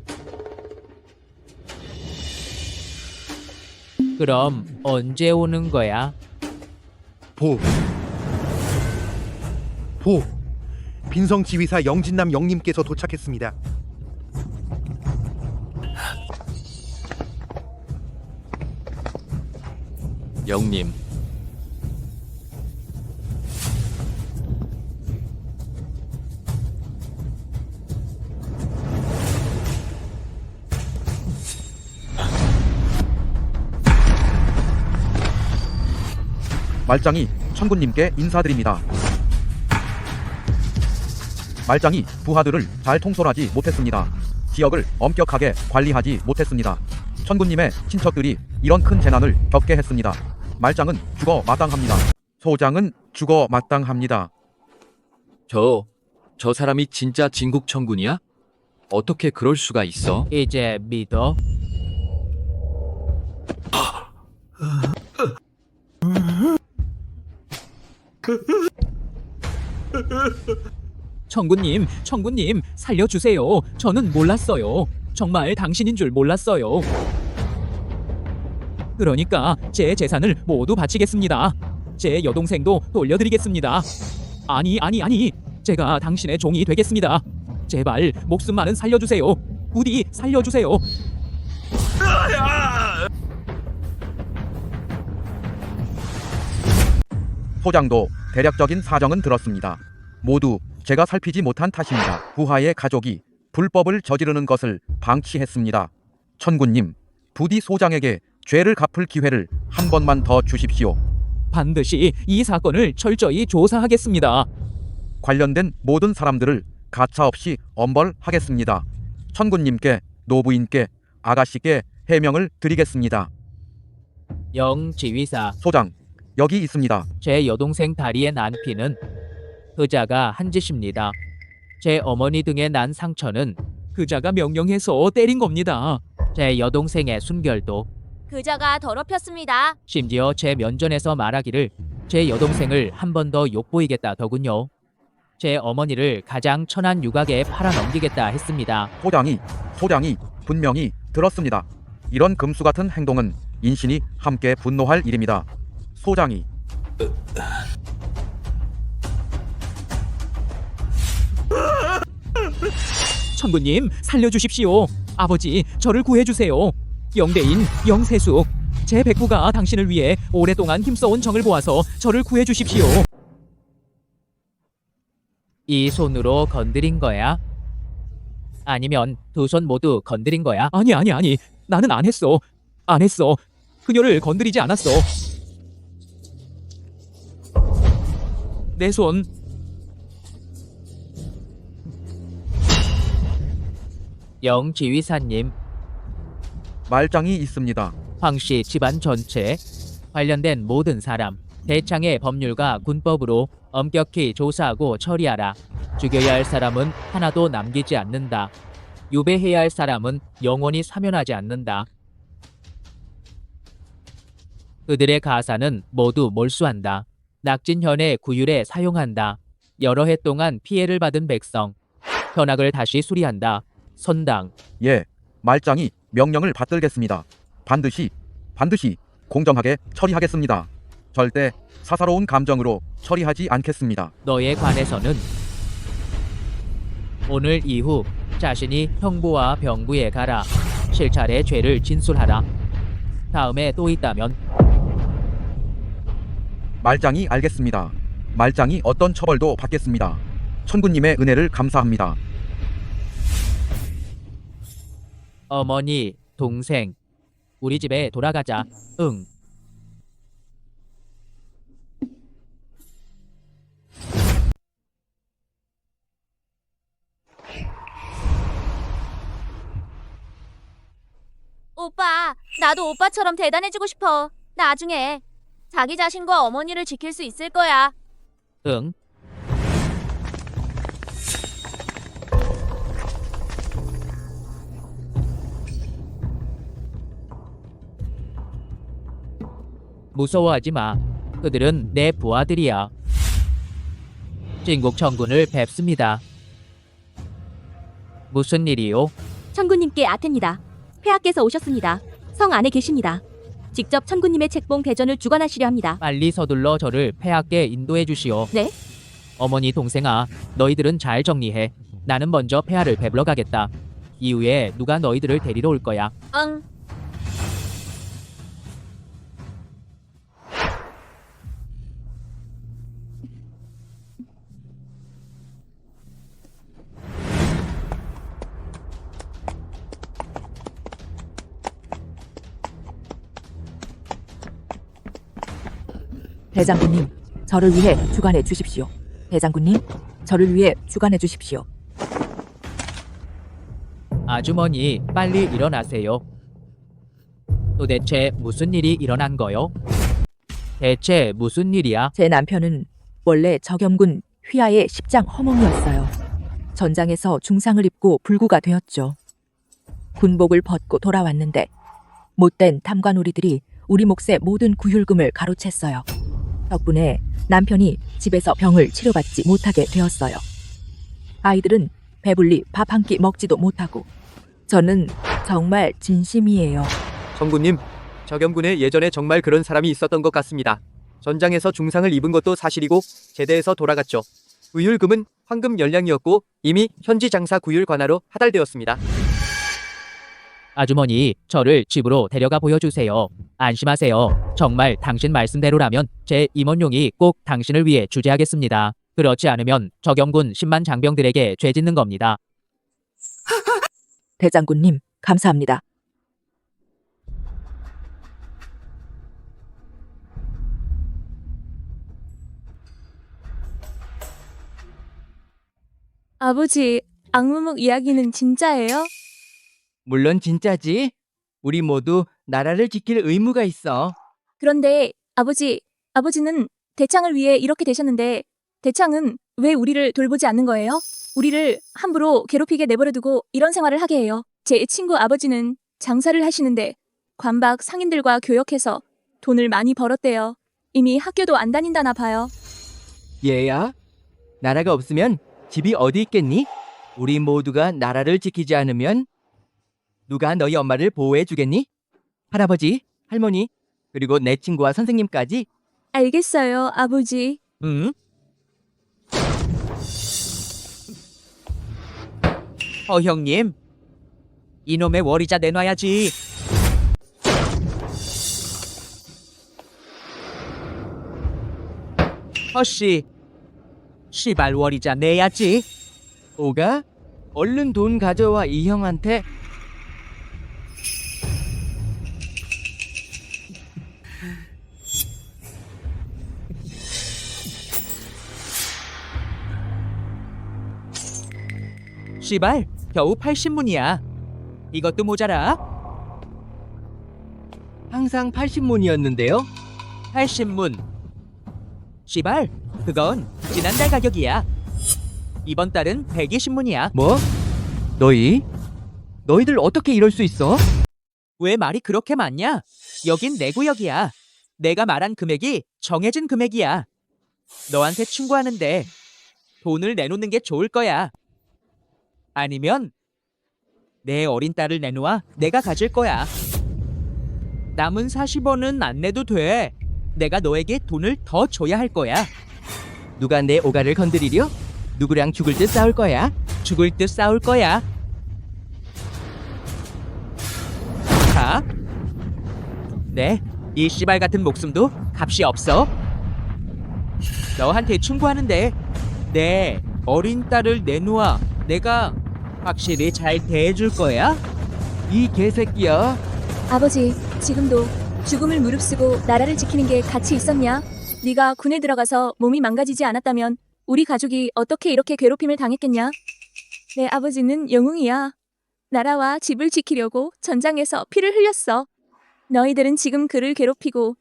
그럼 언제 오는 거야? 보, 빈성 지휘사 영진남 영님께서 도착했습니다. 영님, 말짱이 천군님께 인사드립니다. 말짱이 부하들을 잘 통솔하지 못했습니다. 지역을 엄격하게 관리하지 못했습니다. 천군님의 친척들이 이런 큰 재난을 겪게 했습니다. 말짱은 죽어 마땅합니다. 소장은 죽어 마땅합니다. 저 사람이 진짜 진국 천군이야? 어떻게 그럴 수가 있어? 이제 믿어. 청군님, 살려주세요. 저는 몰랐어요. 정말 당신인 줄 몰랐어요. 그러니까 제 재산을 모두 바치겠습니다. 제 여동생도 돌려드리겠습니다. 아니. 제가 당신의 종이 되겠습니다. 제발 목숨만은 살려주세요. 부디 살려주세요. 소장도 대략적인 사정은 들었습니다. 모두 제가 살피지 못한 탓입니다. 부하의 가족이 불법을 저지르는 것을 방치했습니다. 천군님, 부디 소장에게 죄를 갚을 기회를 한 번만 더 주십시오. 반드시 이 사건을 철저히 조사하겠습니다. 관련된 모든 사람들을 가차없이 엄벌하겠습니다. 천군님께, 노부인께, 아가씨께 해명을 드리겠습니다. 영 지휘사, 소장, 여기 있습니다. 제 여동생 다리에 난 피는 그자가 한 짓입니다. 제 어머니 등에 난 상처는 그자가 명령해서 때린 겁니다. 제 여동생의 순결도, 그자가 더럽혔습니다. 심지어 제 면전에서 말하기를 제 여동생을 한 번 더 욕보이겠다더군요. 제 어머니를 가장 천한 유곽에 팔아넘기겠다 했습니다. 소장이 분명히 들었습니다. 이런 금수 같은 행동은 인신이 함께 분노할 일입니다. 소장이 천군님, 살려주십시오. 아버지, 저를 구해주세요. 영대인 영세숙, 제 백부가 당신을 위해 오랫동안 힘써온 정을 보아서 저를 구해주십시오. 이 손으로 건드린 거야? 아니면 두 손 모두 건드린 거야? 아니. 나는 안 했어. 그녀를 건드리지 않았어. 내 손. 영 지휘사님, 말장이 있습니다. 황씨 집안 전체, 관련된 모든 사람, 대창의 법률과 군법으로 엄격히 조사하고 처리하라. 죽여야 할 사람은 하나도 남기지 않는다. 유배해야 할 사람은 영원히 사면하지 않는다. 그들의 가사는 모두 몰수한다. 낙진현의 구율에 사용한다. 여러 해 동안 피해를 받은 백성, 현악을 다시 수리한다. 선당. 예, 말장이 명령을 받들겠습니다. 반드시 공정하게 처리하겠습니다. 절대 사사로운 감정으로 처리하지 않겠습니다. 너에 관해서는 오늘 이후 자신이 형부와 병부에 가라. 실차례 죄를 진술하라. 다음에 또 있다면 말장이 알겠습니다. 말장이 어떤 처벌도 받겠습니다. 천군님의 은혜를 감사합니다. 어머니, 동생, 우리 집에 돌아가자. 응. 오빠, 나도 오빠처럼 대단해지고 싶어. 나중에 자기 자신과 어머니를 지킬 수 있을 거야. 응. 무서워하지 마. 그들은 내 부하들이야. 진국 천군을 뵙습니다. 무슨 일이요? 천군님께 아테니다. 폐하께서 오셨습니다. 성 안에 계십니다. 직접 천군님의 책봉 대전을 주관하시려 합니다. 빨리 서둘러 저를 폐하께 인도해 주시오. 네? 어머니 동생아, 너희들은 잘 정리해. 나는 먼저 폐하를 뵈러 가겠다. 이후에 누가 너희들을 데리러 올 거야. 응. 대장군님, 저를 위해 주관해 주십시오. 대장군님, 저를 위해 주관해 주십시오. 아주머니, 빨리 일어나세요. 도대체 무슨 일이 일어난 거요? 대체 무슨 일이야? 제 남편은 원래 적염군 휘하의 십장 허몽이었어요. 전장에서 중상을 입고 불구가 되었죠. 군복을 벗고 돌아왔는데 못된 탐관오리들이 우리 몫의 모든 구휼금을 가로챘어요. 덕분에 남편이 집에서 병을 치료받지 못하게 되었어요. 아이들은 배불리 밥 한 끼 먹지도 못하고 저는 정말 진심이에요. 청군님, 적염군에 예전에 정말 그런 사람이 있었던 것 같습니다. 전장에서 중상을 입은 것도 사실이고 제대에서 돌아갔죠. 구휼금은 황금 열량이었고 이미 현지 장사 구휼 관하로 하달되었습니다. 아주머니, 저를 집으로 데려가 보여주세요. 안심하세요. 정말 당신 말씀대로라면 제 임원용이 꼭 당신을 위해 주재하겠습니다. 그렇지 않으면 적염군 10만 장병들에게 죄 짓는 겁니다. 대장군님, 감사합니다. 아버지, 악무묵 이야기는 진짜예요? 물론 진짜지. 우리 모두 나라를 지킬 의무가 있어. 그런데 아버지는 대창을 위해 이렇게 되셨는데 대창은 왜 우리를 돌보지 않는 거예요? 우리를 함부로 괴롭히게 내버려두고 이런 생활을 하게 해요. 제 친구 아버지는 장사를 하시는데 관박 상인들과 교역해서 돈을 많이 벌었대요. 이미 학교도 안 다닌다나 봐요. 얘야, 나라가 없으면 집이 어디 있겠니? 우리 모두가 나라를 지키지 않으면 누가 너희 엄마를 보호해 주겠니? 할아버지, 할머니, 그리고 내 친구와 선생님까지. 알겠어요, 아버지. 응? 형님, 이놈의 월이자 내놔야지. 허씨, 시발 월이자 내야지. 오가? 얼른 돈 가져와 이 형한테. 시발, 겨우 80문이야. 이것도 모자라. 항상 80문이었는데요? 80문. 시발, 그건 지난달 가격이야. 이번 달은 120문이야. 뭐? 너희들 어떻게 이럴 수 있어? 왜 말이 그렇게 많냐? 여긴 내 구역이야. 내가 말한 금액이 정해진 금액이야. 너한테 충고하는데 돈을 내놓는 게 좋을 거야. 아니면 내 어린 딸을 내놓아 내가 가질 거야. 남은 40원은 안 내도 돼. 내가 너에게 돈을 더 줘야 할 거야. 누가 내 오가를 건드리려? 누구랑 죽을 듯 싸울 거야? 죽을 듯 싸울 거야. 자, 네, 이 씨발 같은 목숨도 값이 없어. 너한테 충고하는데 내 어린 딸을 내놓아 내가 확실히 잘 대해줄 거야? 이 개새끼야. 아버지, 지금도 죽음을 무릅쓰고 나라를 지키는 게 가치 있었냐? 네가 군에 들어가서 몸이 망가지지 않았다면 우리 가족이 어떻게 이렇게 괴롭힘을 당했겠냐? 내 아버지는 영웅이야. 나라와 집을 지키려고 전장에서 피를 흘렸어. 너희들은 지금 그를 괴롭히고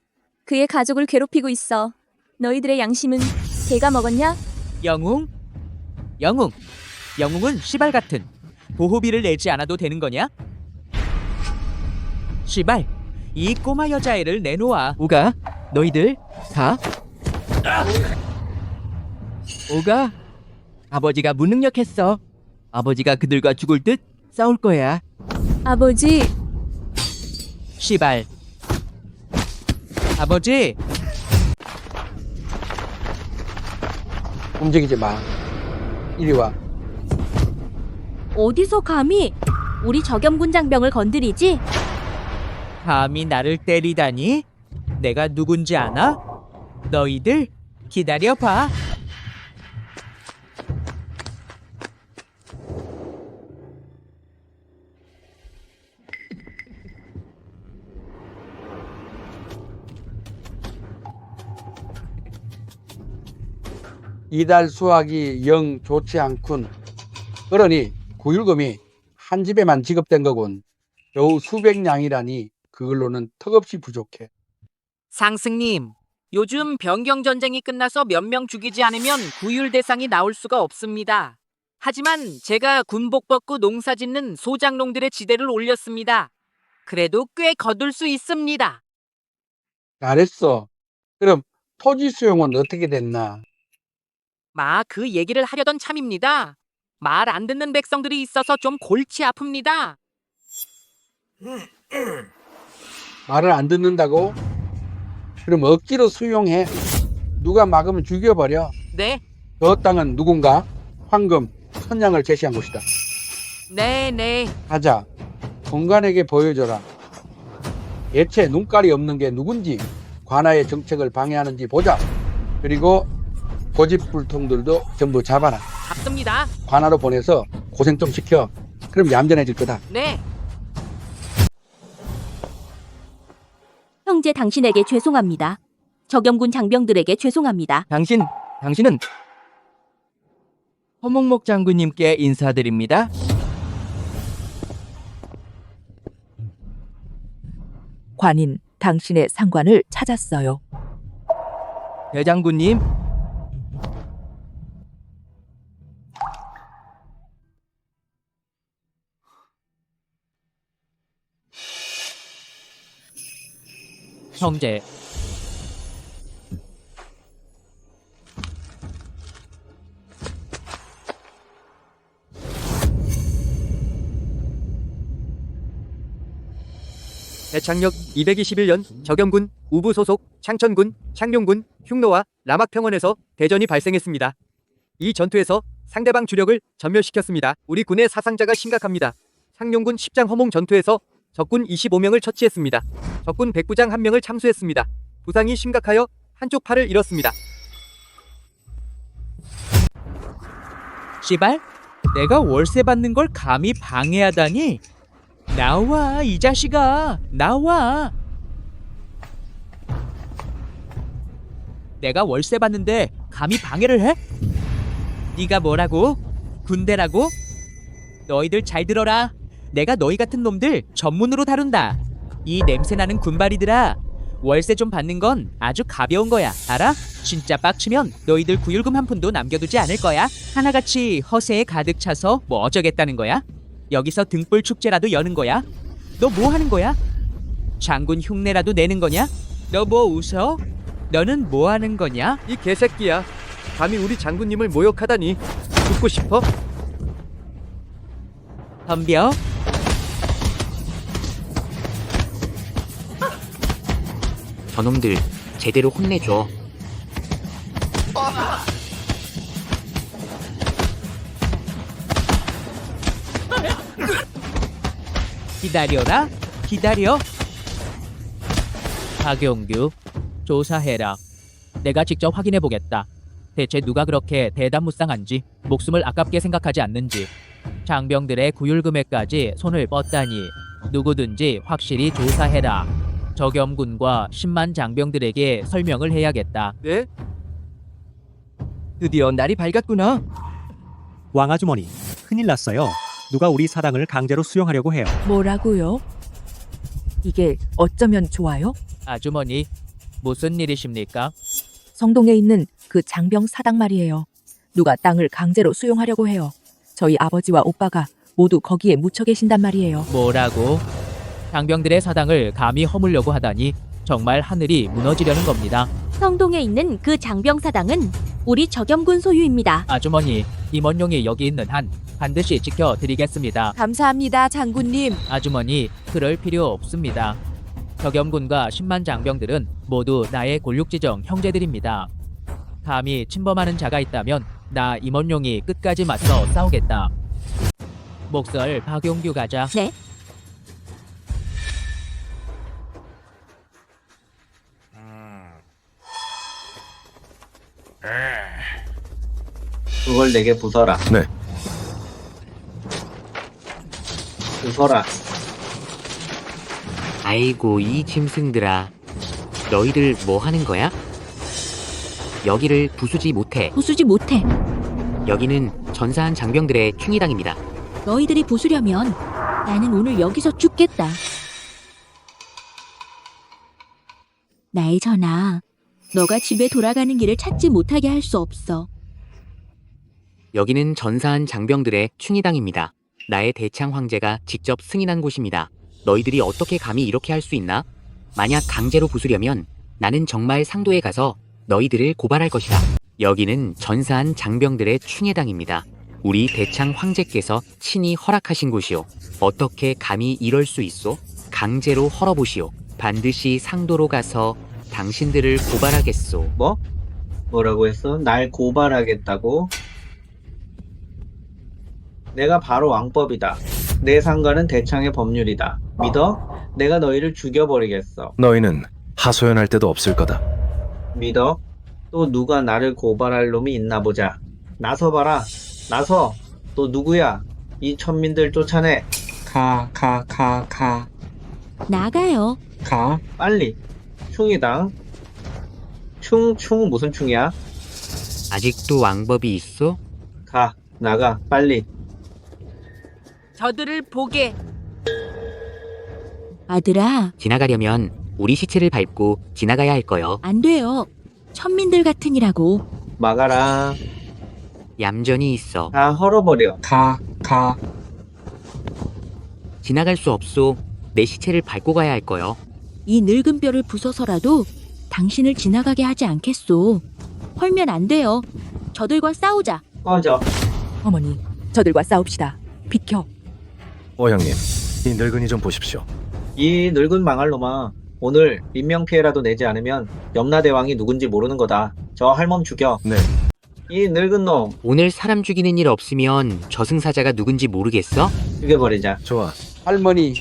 그의 가족을 괴롭히고 있어. 너희들의 양심은 개가 먹었냐? 영웅? 영웅은 시발 같은 보호비를 내지 않아도 되는 거냐? 시발, 이 꼬마 여자애를 내놓아. 오가, 너희들 가. 오가, 아버지가 무능력했어. 아버지가 그들과 죽을 듯 싸울 거야. 아버지. 시발. 아버지. 움직이지 마. 이리 와. 어디서 감히 우리 적염군 장병을 건드리지? 감히 나를 때리다니? 내가 누군지 아나? 너희들 기다려봐. 이달 수확이 영 좋지 않군. 그러니 구율금이 한 집에만 지급된 거군. 겨우 수백 냥이라니 그걸로는 턱없이 부족해. 상승님, 요즘 변경 전쟁이 끝나서 몇 명 죽이지 않으면 구율 대상이 나올 수가 없습니다. 하지만 제가 군복 벗고 농사 짓는 소장농들의 지대를 올렸습니다. 그래도 꽤 거둘 수 있습니다. 잘했어. 그럼 토지 수용은 어떻게 됐나? 그 얘기를 하려던 참입니다. 말 안 듣는 백성들이 있어서 좀 골치 아픕니다. 말을 안 듣는다고? 그럼 억지로 수용해. 누가 막으면 죽여버려. 네, 저 땅은 누군가 황금, 선양을 제시한 곳이다. 네. 가자. 공간에게 보여줘라. 예체 눈깔이 없는 게 누군지, 관아의 정책을 방해하는지 보자. 그리고 고집불통들도 전부 잡아라. 잡습니다. 관아로 보내서 고생 좀 시켜. 그럼 얌전해질 거다. 네. 형제 당신에게 죄송합니다. 적염군 장병들에게 죄송합니다. 당신은 허목목 장군님께 인사드립니다. 관인 당신의 상관을 찾았어요. 대장군님, 형제, 대창력 221년 적염군, 우부 소속, 창천군, 창룡군, 흉노와 라막평원에서 대전이 발생했습니다. 이 전투에서 상대방 주력을 전멸시켰습니다. 우리 군의 사상자가 심각합니다. 창룡군 10장 허몽 전투에서 적군 25명을 처치했습니다. 적군 백부장 1명을 참수했습니다. 부상이 심각하여 한쪽 팔을 잃었습니다. 씨발? 내가 월세 받는 걸 감히 방해하다니? 나와, 이 자식아, 나와. 내가 월세 받는데 감히 방해를 해? 네가 뭐라고? 군대라고? 너희들 잘 들어라. 내가 너희 같은 놈들 전문으로 다룬다. 이 냄새나는 군발이들아, 월세 좀 받는 건 아주 가벼운 거야, 알아? 진짜 빡치면 너희들 구율금 한 푼도 남겨두지 않을 거야. 하나같이 허세에 가득 차서 뭐 어쩌겠다는 거야? 여기서 등불 축제라도 여는 거야? 너 뭐 하는 거야? 장군 흉내라도 내는 거냐? 너 뭐 웃어? 너는 뭐 하는 거냐? 이 개새끼야. 감히 우리 장군님을 모욕하다니. 죽고 싶어? 덤벼. 저놈들 제대로 혼내줘. 기다려라. 기다려. 박용규, 조사해라. 내가 직접 확인해보겠다. 대체 누가 그렇게 대담무쌍한지, 목숨을 아깝게 생각하지 않는지, 장병들의 구율금에까지 손을 뻗다니 누구든지 확실히 조사해라. 적염군과 10만 장병들에게 설명을 해야겠다. 네? 드디어 날이 밝았구나. 왕아주머니, 큰일 났어요. 누가 우리 사당을 강제로 수용하려고 해요. 뭐라고요? 이게 어쩌면 좋아요? 아주머니, 무슨 일이십니까? 성동에 있는 그 장병 사당 말이에요. 누가 땅을 강제로 수용하려고 해요. 저희 아버지와 오빠가 모두 거기에 묻혀 계신단 말이에요. 뭐라고? 장병들의 사당을 감히 허물려고 하다니 정말 하늘이 무너지려는 겁니다. 성동에 있는 그 장병 사당은 우리 적염군 소유입니다. 아주머니, 임원용이 여기 있는 한 반드시 지켜드리겠습니다. 감사합니다, 장군님. 아주머니, 그럴 필요 없습니다. 적염군과 10만 장병들은 모두 나의 골육지정 형제들입니다. 감히 침범하는 자가 있다면 나 임원용이 끝까지 맞서 싸우겠다. 목설 박용규 가자. 네. 그걸 내게 부숴라. 네. 부숴라. 아이고 이 짐승들아. 너희들 뭐 하는 거야? 여기를 부수지 못해. 부수지 못해. 여기는 전사한 장병들의 충의당입니다. 너희들이 부수려면 나는 오늘 여기서 죽겠다. 나의 전하, 너가 집에 돌아가는 길을 찾지 못하게 할 수 없어. 여기는 전사한 장병들의 충의당입니다. 나의 대창 황제가 직접 승인한 곳입니다. 너희들이 어떻게 감히 이렇게 할 수 있나? 만약 강제로 부수려면 나는 정말 상도에 가서 너희들을 고발할 것이다. 여기는 전사한 장병들의 충의당입니다. 우리 대창 황제께서 친히 허락하신 곳이오. 어떻게 감히 이럴 수 있소? 강제로 헐어보시오. 반드시 상도로 가서 당신들을 고발하겠소. 뭐? 뭐라고 했어? 날 고발하겠다고? 내가 바로 왕법이다. 내 상관은 대창의 법률이다. 믿어? 내가 너희를 죽여버리겠어. 너희는 하소연할 데도 없을 거다. 믿어? 또 누가 나를 고발할 놈이 있나 보자. 나서봐라. 나서. 또 누구야? 이 천민들 쫓아내. 가. 나가요. 가. 빨리. 충이당. 충 무슨 충이야? 아직도 왕법이 있어? 가. 나가. 빨리. 저들을 보게. 아들아, 지나가려면 우리 시체를 밟고 지나가야 할 거요. 안 돼요. 천민들 같으니라고. 막아라. 얌전히 있어. 다 헐어버려. 가. 지나갈 수 없소. 내 시체를 밟고 가야 할 거요. 이 늙은 뼈를 부숴서라도 당신을 지나가게 하지 않겠소. 헐면 안 돼요. 저들과 싸우자. 꺼져. 어머니, 저들과 싸웁시다. 비켜. 오형님, 이 늙은이 좀 보십시오. 이 늙은 망할 놈아. 오늘 인명피해라도 내지 않으면 염라대왕이 누군지 모르는 거다. 저 할멈 죽여. 네. 이 늙은 놈 오늘 사람 죽이는 일 없으면 저승사자가 누군지 모르겠어? 죽여버리자. 좋아. 할머니.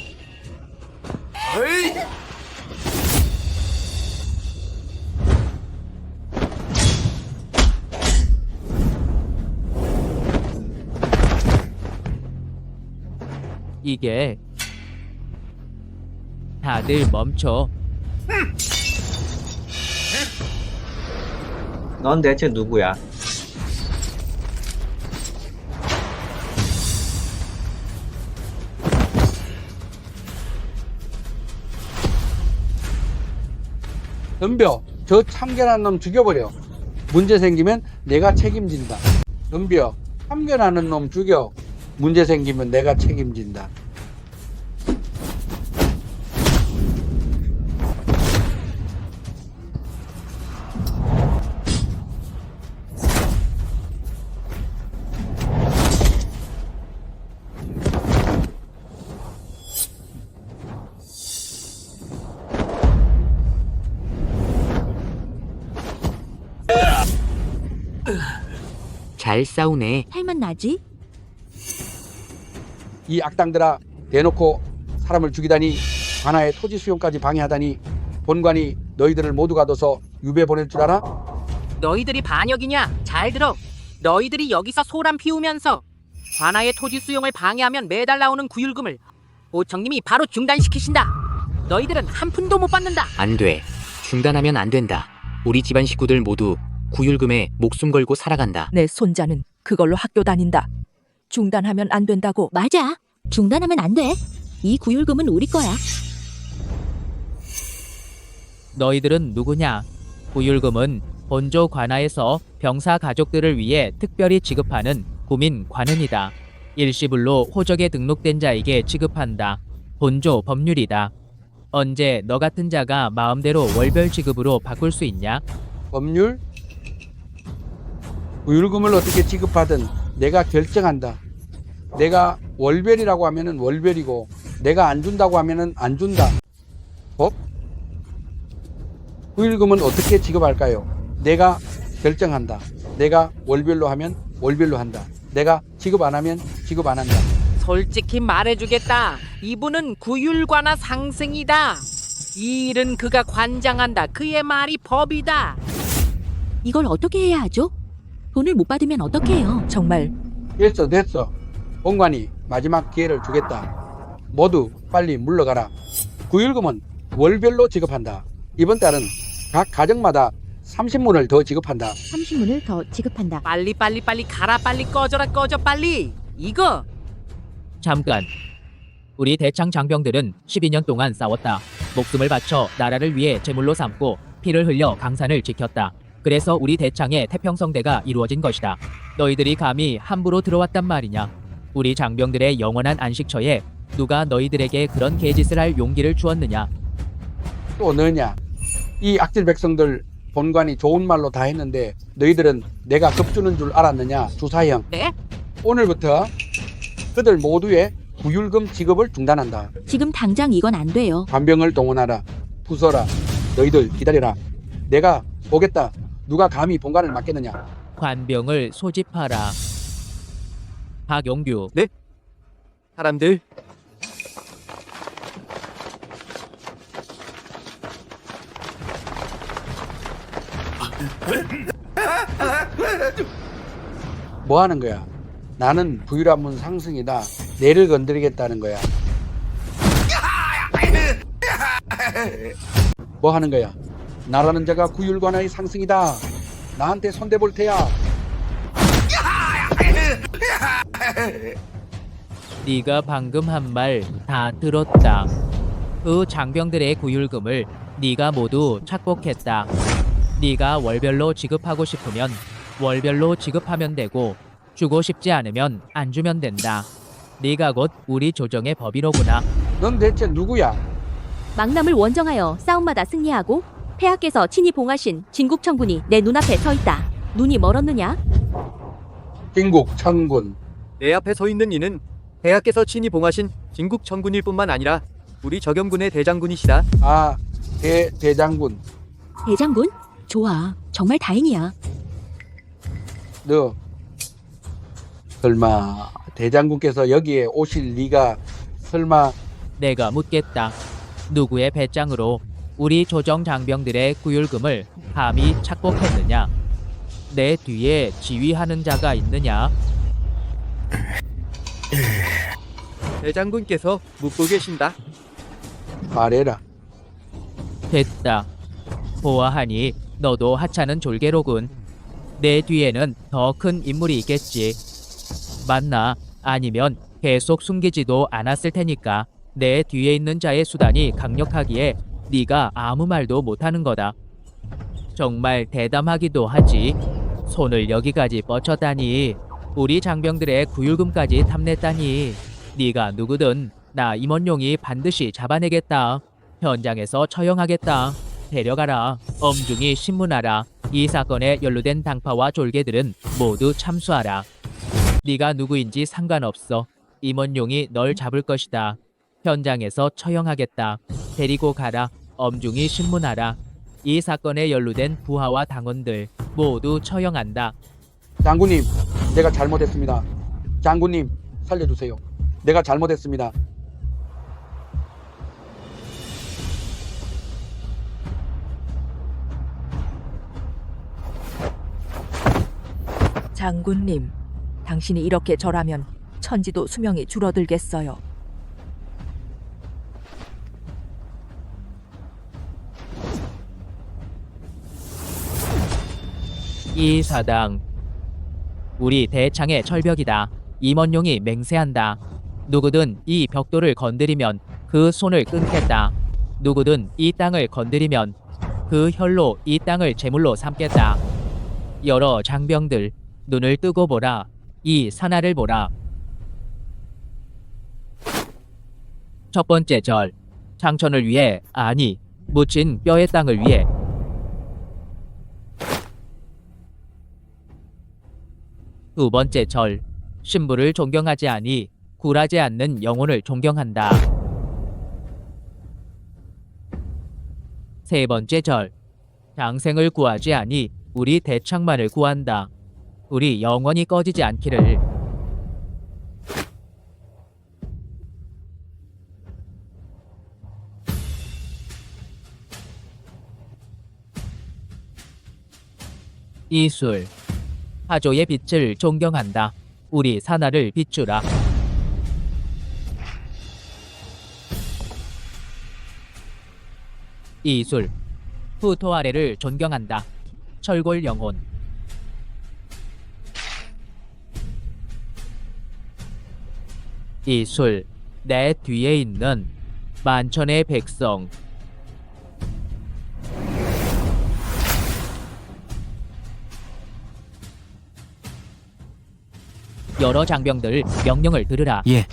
이게 다들 멈춰. 넌 대체 누구야? 덤벼. 저 참견한 놈 죽여버려. 문제 생기면 내가 책임진다. 덤벼. 참견하는 놈 죽여. 문제 생기면 내가 책임진다. 잘 싸우네. 할만 나지? 이 악당들아, 대놓고 사람을 죽이다니, 관아의 토지 수용까지 방해하다니, 본관이 너희들을 모두 가둬서 유배 보낼 줄 알아? 너희들이 반역이냐? 잘 들어. 너희들이 여기서 소란 피우면서 관아의 토지 수용을 방해하면 매달 나오는 구율금을 오청님이 바로 중단시키신다. 너희들은 한 푼도 못 받는다. 안 돼. 중단하면 안 된다. 우리 집안 식구들 모두 구율금에 목숨 걸고 살아간다. 내 손자는 그걸로 학교 다닌다. 중단하면 안 된다고. 맞아. 중단하면 안 돼. 이 구율금은 우리 거야. 너희들은 누구냐? 구율금은 본조 관아에서 병사 가족들을 위해 특별히 지급하는 국민 관은이다. 일시불로 호적에 등록된 자에게 지급한다. 본조 법률이다. 언제 너 같은 자가 마음대로 월별 지급으로 바꿀 수 있냐? 법률? 구율금을 어떻게 지급하든 내가 결정한다. 내가 월별이라고 하면은 월별이고, 내가 안 준다고 하면은 안 준다. 법? 구율금은 어떻게 지급할까요? 내가 결정한다. 내가 월별로 하면 월별로 한다. 내가 지급 안 하면 지급 안 한다. 솔직히 말해주겠다. 이분은 구율관아 상승이다. 이 일은 그가 관장한다. 그의 말이 법이다. 이걸 어떻게 해야 하죠? 돈을 못 받으면 어떻게 해요? 정말 됐어. 본관이 마지막 기회를 주겠다. 모두 빨리 물러가라. 구율금은 월별로 지급한다. 이번 달은 각 가정마다 30문을 더 지급한다. 30문을 더 지급한다. 빨리 가라. 빨리 꺼져 빨리. 이거 잠깐. 우리 대창 장병들은 12년 동안 싸웠다. 목숨을 바쳐 나라를 위해 제물로 삼고 피를 흘려 강산을 지켰다. 그래서 우리 대창의 태평성대가 이루어진 것이다. 너희들이 감히 함부로 들어왔단 말이냐? 우리 장병들의 영원한 안식처에 누가 너희들에게 그런 개짓을 할 용기를 주었느냐? 또 너냐? 이 악질 백성들 본관이 좋은 말로 다 했는데 너희들은 내가 겁주는 줄 알았느냐? 주사형. 네? 오늘부터 그들 모두의 구율금 지급을 중단한다. 지금 당장 이건 안 돼요. 관병을 동원하라. 부숴라. 너희들 기다려라. 내가 보겠다. 누가 감히 본관을 맡겠느냐? 관병을 소집하라. 박용규. 네? 사람들 뭐 하는 거야? 나는 부유한문 상승이다. 내를 건드리겠다는 거야. 뭐 하는 거야? 나라는 자가 구율관의 상승이다. 나한테 손대볼 테야. 네가 방금 한 말 다 들었다. 그 장병들의 구율금을 네가 모두 착복했다. 네가 월별로 지급하고 싶으면 월별로 지급하면 되고 주고 싶지 않으면 안 주면 된다. 네가 곧 우리 조정의 법이로구나. 넌 대체 누구야? 망남을 원정하여 싸움마다 승리하고 폐하께서 친히 봉하신 진국천군이 내 눈앞에 서 있다. 눈이 멀었느냐? 진국천군. 내 앞에 서 있는 이는 대하께서 친히 봉하신 진국천군일 뿐만 아니라 우리 적염군의 대장군이시다. 아, 대장군. 대장군? 좋아. 정말 다행이야. 너 설마 대장군께서 여기에 오실 리가 설마? 내가 묻겠다. 누구의 배짱으로 우리 조정 장병들의 구율금을 감히 착복했느냐? 내 뒤에 지휘하는 자가 있느냐? 대장군께서 묻고 계신다. 말해라. 됐다. 보아하니 너도 하찮은 졸개로군. 내 뒤에는 더 큰 인물이 있겠지. 맞나? 아니면 계속 숨기지도 않았을 테니까 내 뒤에 있는 자의 수단이 강력하기에 네가 아무 말도 못하는 거다. 정말 대담하기도 하지. 손을 여기까지 뻗쳤다니. 우리 장병들의 구율금까지 탐냈다니. 네가 누구든 나 임원용이 반드시 잡아내겠다. 현장에서 처형하겠다. 데려가라. 엄중히 신문하라. 이 사건에 연루된 당파와 졸개들은 모두 참수하라. 네가 누구인지 상관없어. 임원용이 널 잡을 것이다. 현장에서 처형하겠다. 데리고 가라. 엄중히 신문하라. 이 사건에 연루된 부하와 당원들 모두 처형한다. 장군님, 내가 잘못했습니다. 장군님, 살려주세요. 내가 잘못했습니다. 장군님, 당신이 이렇게 절하면 천지도 수명이 줄어들겠어요. 이 사당 우리 대창의 철벽이다. 임원용이 맹세한다. 누구든 이 벽돌을 건드리면 그 손을 끊겠다. 누구든 이 땅을 건드리면 그 혈로 이 땅을 제물로 삼겠다. 여러 장병들 눈을 뜨고 보라. 이 산하를 보라. 첫 번째 절, 창천을 위해, 아니 묻힌 뼈의 땅을 위해. 두 번째 절, 신부를 존경하지 아니 굴하지 않는 영혼을 존경한다. 세 번째 절, 장생을 구하지 아니 우리 대창만을 구한다. 우리 영원히 꺼지지 않기를. 이술. 하조의 빛을 존경한다. 우리 사나를 비추라. 이술. 후토 아래를 존경한다. 철골 영혼. 이술. 내 뒤에 있는 만천의 백성. 여러 장병들 명령을 들으라. 예.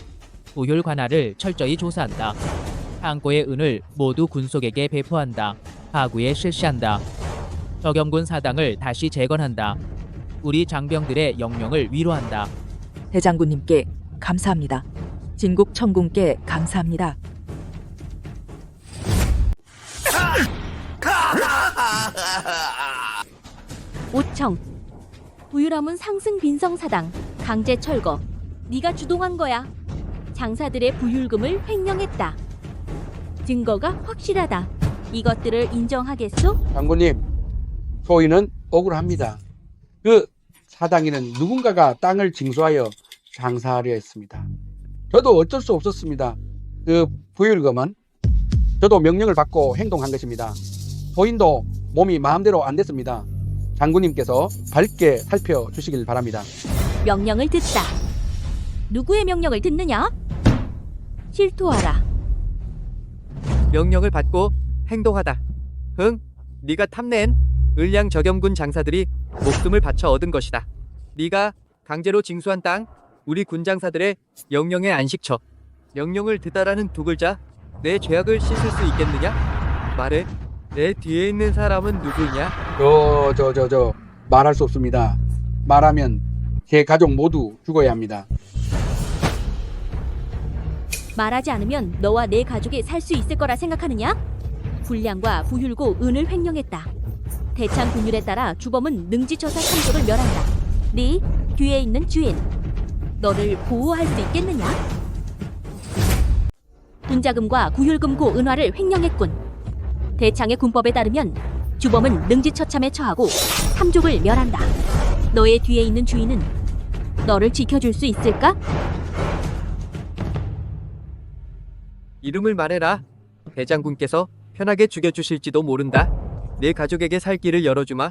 부율 관할을 철저히 조사한다. 항고의 은을 모두 군속에게 배포한다. 하구에 실시한다. 적영군 사당을 다시 재건한다. 우리 장병들의 영령을 위로한다. 대장군님께 감사합니다. 진국 청군께 감사합니다. 오청. 부유람은 상승 빈성사당 강제 철거. 네가 주동한 거야. 장사들의 부율금을 횡령했다. 증거가 확실하다. 이것들을 인정하겠소? 장군님, 소위는 억울합니다. 그 사당이는 누군가가 땅을 징수하여 장사하려 했습니다. 저도 어쩔 수 없었습니다. 그 부율금은 저도 명령을 받고 행동한 것입니다. 소인도 몸이 마음대로 안 됐습니다. 장군님께서 밝게 살펴주시길 바랍니다. 명령을 듣다. 누구의 명령을 듣느냐? 실토하라. 명령을 받고 행동하다. 응? 네가 탐낸 을량 적영군 장사들이 목숨을 바쳐 얻은 것이다. 네가 강제로 징수한 땅, 우리 군 장사들의 영령의 안식처. 명령을 듣다라는 두 글자, 내 죄악을 씻을 수 있겠느냐? 말해. 내 뒤에 있는 사람은 누구냐? 저 말할 수 없습니다. 말하면 제 가족 모두 죽어야 합니다. 말하지 않으면 너와 내 가족이 살 수 있을 거라 생각하느냐? 불량과 부율고 은을 횡령했다. 대창 군율에 따라 주범은 능지처사 3조를 멸한다. 네 뒤에 있는 주인, 너를 보호할 수 있겠느냐? 군자금과 구율금고 은화를 횡령했군. 대창의 군법에 따르면 주범은 능지처참에 처하고 3족을 멸한다. 너의 뒤에 있는 주인은 너를 지켜줄 수 있을까? 이름을 말해라. 대장군께서 편하게 죽여주실지도 모른다. 내 가족에게 살 길을 열어주마.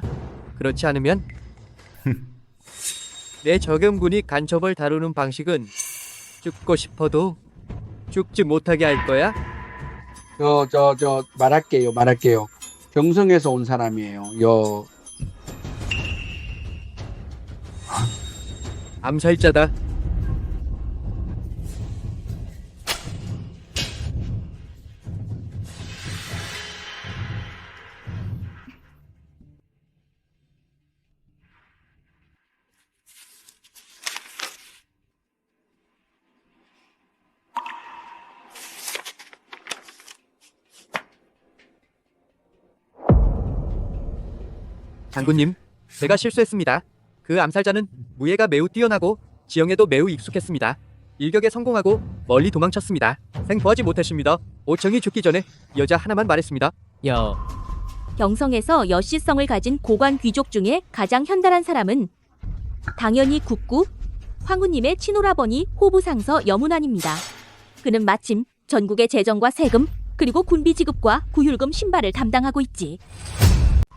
그렇지 않으면 내 적영군이 간첩을 다루는 방식은 죽고 싶어도 죽지 못하게 할 거야. 말할게요. 경성에서 온 사람이에요. 암살자다. 장군님, 제가 실수했습니다. 그 암살자는 무예가 매우 뛰어나고 지형에도 매우 익숙했습니다. 일격에 성공하고 멀리 도망쳤습니다. 생포하지 못했습니다. 오청이 죽기 전에 여자 하나만 말했습니다. 경성에서 여씨성을 가진 고관 귀족 중에 가장 현달한 사람은 당연히 국구 황후님의 친오라버니 호부상서 여문안입니다. 그는 마침 전국의 재정과 세금 그리고 군비 지급과 구율금 신발을 담당하고 있지.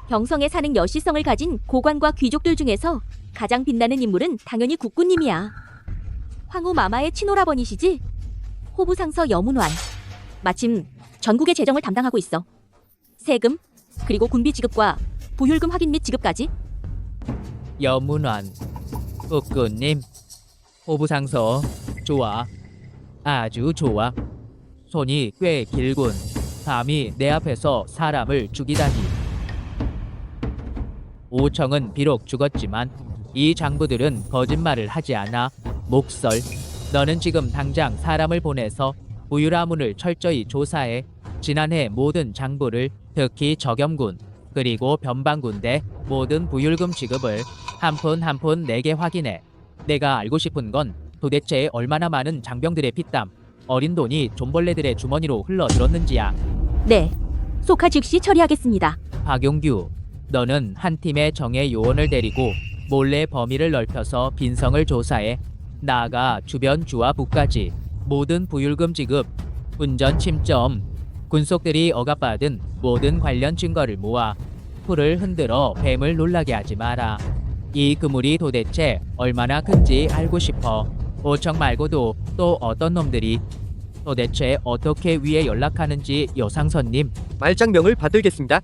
경성에 사는 여씨성을 가진 고관과 귀족들 중에서 가장 빛나는 인물은 당연히 국구님이야. 황후 마마의 친오라버니시지? 호부상서 여문완. 마침 전국의 재정을 담당하고 있어. 세금, 그리고 군비 지급과 부율금 확인 및 지급까지. 여문완, 국구님, 호부상서 좋아. 아주 좋아. 손이 꽤 길군. 감히 내 앞에서 사람을 죽이다니. 오청은 비록 죽었지만 이 장부들은 거짓말을 하지 않아. 목설, 너는 지금 당장 사람을 보내서 부유라문을 철저히 조사해. 지난해 모든 장부를, 특히 적염군, 그리고 변방군대 모든 부율금 지급을 한 푼 한 푼 내게 확인해. 내가 알고 싶은 건 도대체 얼마나 많은 장병들의 피땀, 어린 돈이 존벌레들의 주머니로 흘러들었는지야. 네, 속하 즉시 처리하겠습니다. 박용규, 너는 한 팀의 정예 요원을 데리고 몰래 범위를 넓혀서 빈성을 조사해. 나아가 주변 주와 부까지 모든 부율금 지급, 운전 침점, 군속들이 억압받은 모든 관련 증거를 모아 풀을 흔들어 뱀을 놀라게 하지 마라. 이 그물이 도대체 얼마나 큰지 알고 싶어. 오청 말고도 또 어떤 놈들이 도대체 어떻게 위에 연락하는지 여상선님. 말장명을 받들겠습니다.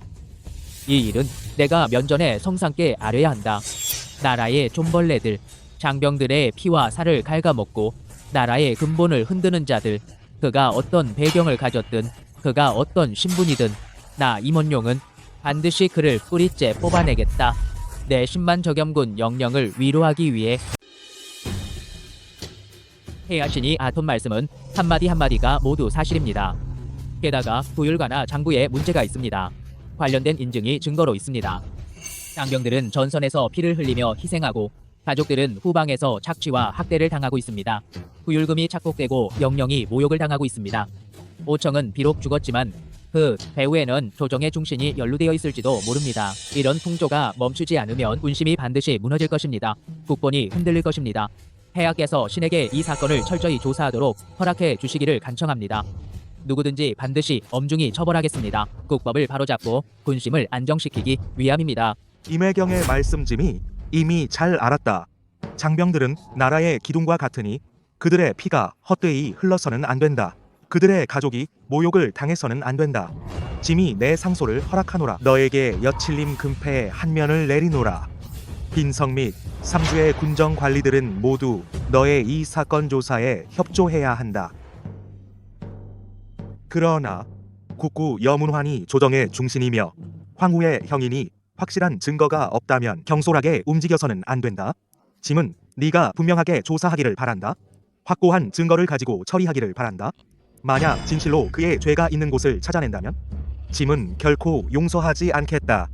이 일은 내가 면전에 성상께 아뢰야 한다. 나라의 존벌레들, 장병들의 피와 살을 갉아먹고 나라의 근본을 흔드는 자들, 그가 어떤 배경을 가졌든 그가 어떤 신분이든 나 임원용은 반드시 그를 뿌리째 뽑아내겠다. 내 10만 적염군 영령을 위로하기 위해 해하시니 아톤 말씀은 한마디 한마디가 모두 사실입니다. 게다가 부율관아 장부에 문제가 있습니다. 관련된 인증이 증거로 있습니다. 장병들은 전선에서 피를 흘리며 희생하고 가족들은 후방에서 착취와 학대를 당하고 있습니다. 부율금이 착복되고 영령이 모욕을 당하고 있습니다. 오청은 비록 죽었지만 그 배후에는 조정의 중신이 연루되어 있을지도 모릅니다. 이런 풍조가 멈추지 않으면 군심이 반드시 무너질 것입니다. 국본이 흔들릴 것입니다. 폐하께서 신에게 이 사건을 철저히 조사하도록 허락해 주시기를 간청합니다. 누구든지 반드시 엄중히 처벌하겠습니다. 국법을 바로잡고 군심을 안정시키기 위함입니다. 임혜경의 말씀짐이 이미 잘 알았다. 장병들은 나라의 기둥과 같으니 그들의 피가 헛되이 흘러서는 안 된다. 그들의 가족이 모욕을 당해서는 안 된다. 짐이 내 상소를 허락하노라. 너에게 여칠림 금패의 한 면을 내리노라. 빈성 및 상주의 군정 관리들은 모두 너의 이 사건 조사에 협조해야 한다. 그러나 국구 여문환이 조정의 중신이며 황후의 형이니 확실한 증거가 없다면 경솔하게 움직여서는 안 된다. 짐은 네가 분명하게 조사하기를 바란다. 확고한 증거를 가지고 처리하기를 바란다. 만약 진실로 그의 죄가 있는 곳을 찾아낸다면 짐은 결코 용서하지 않겠다.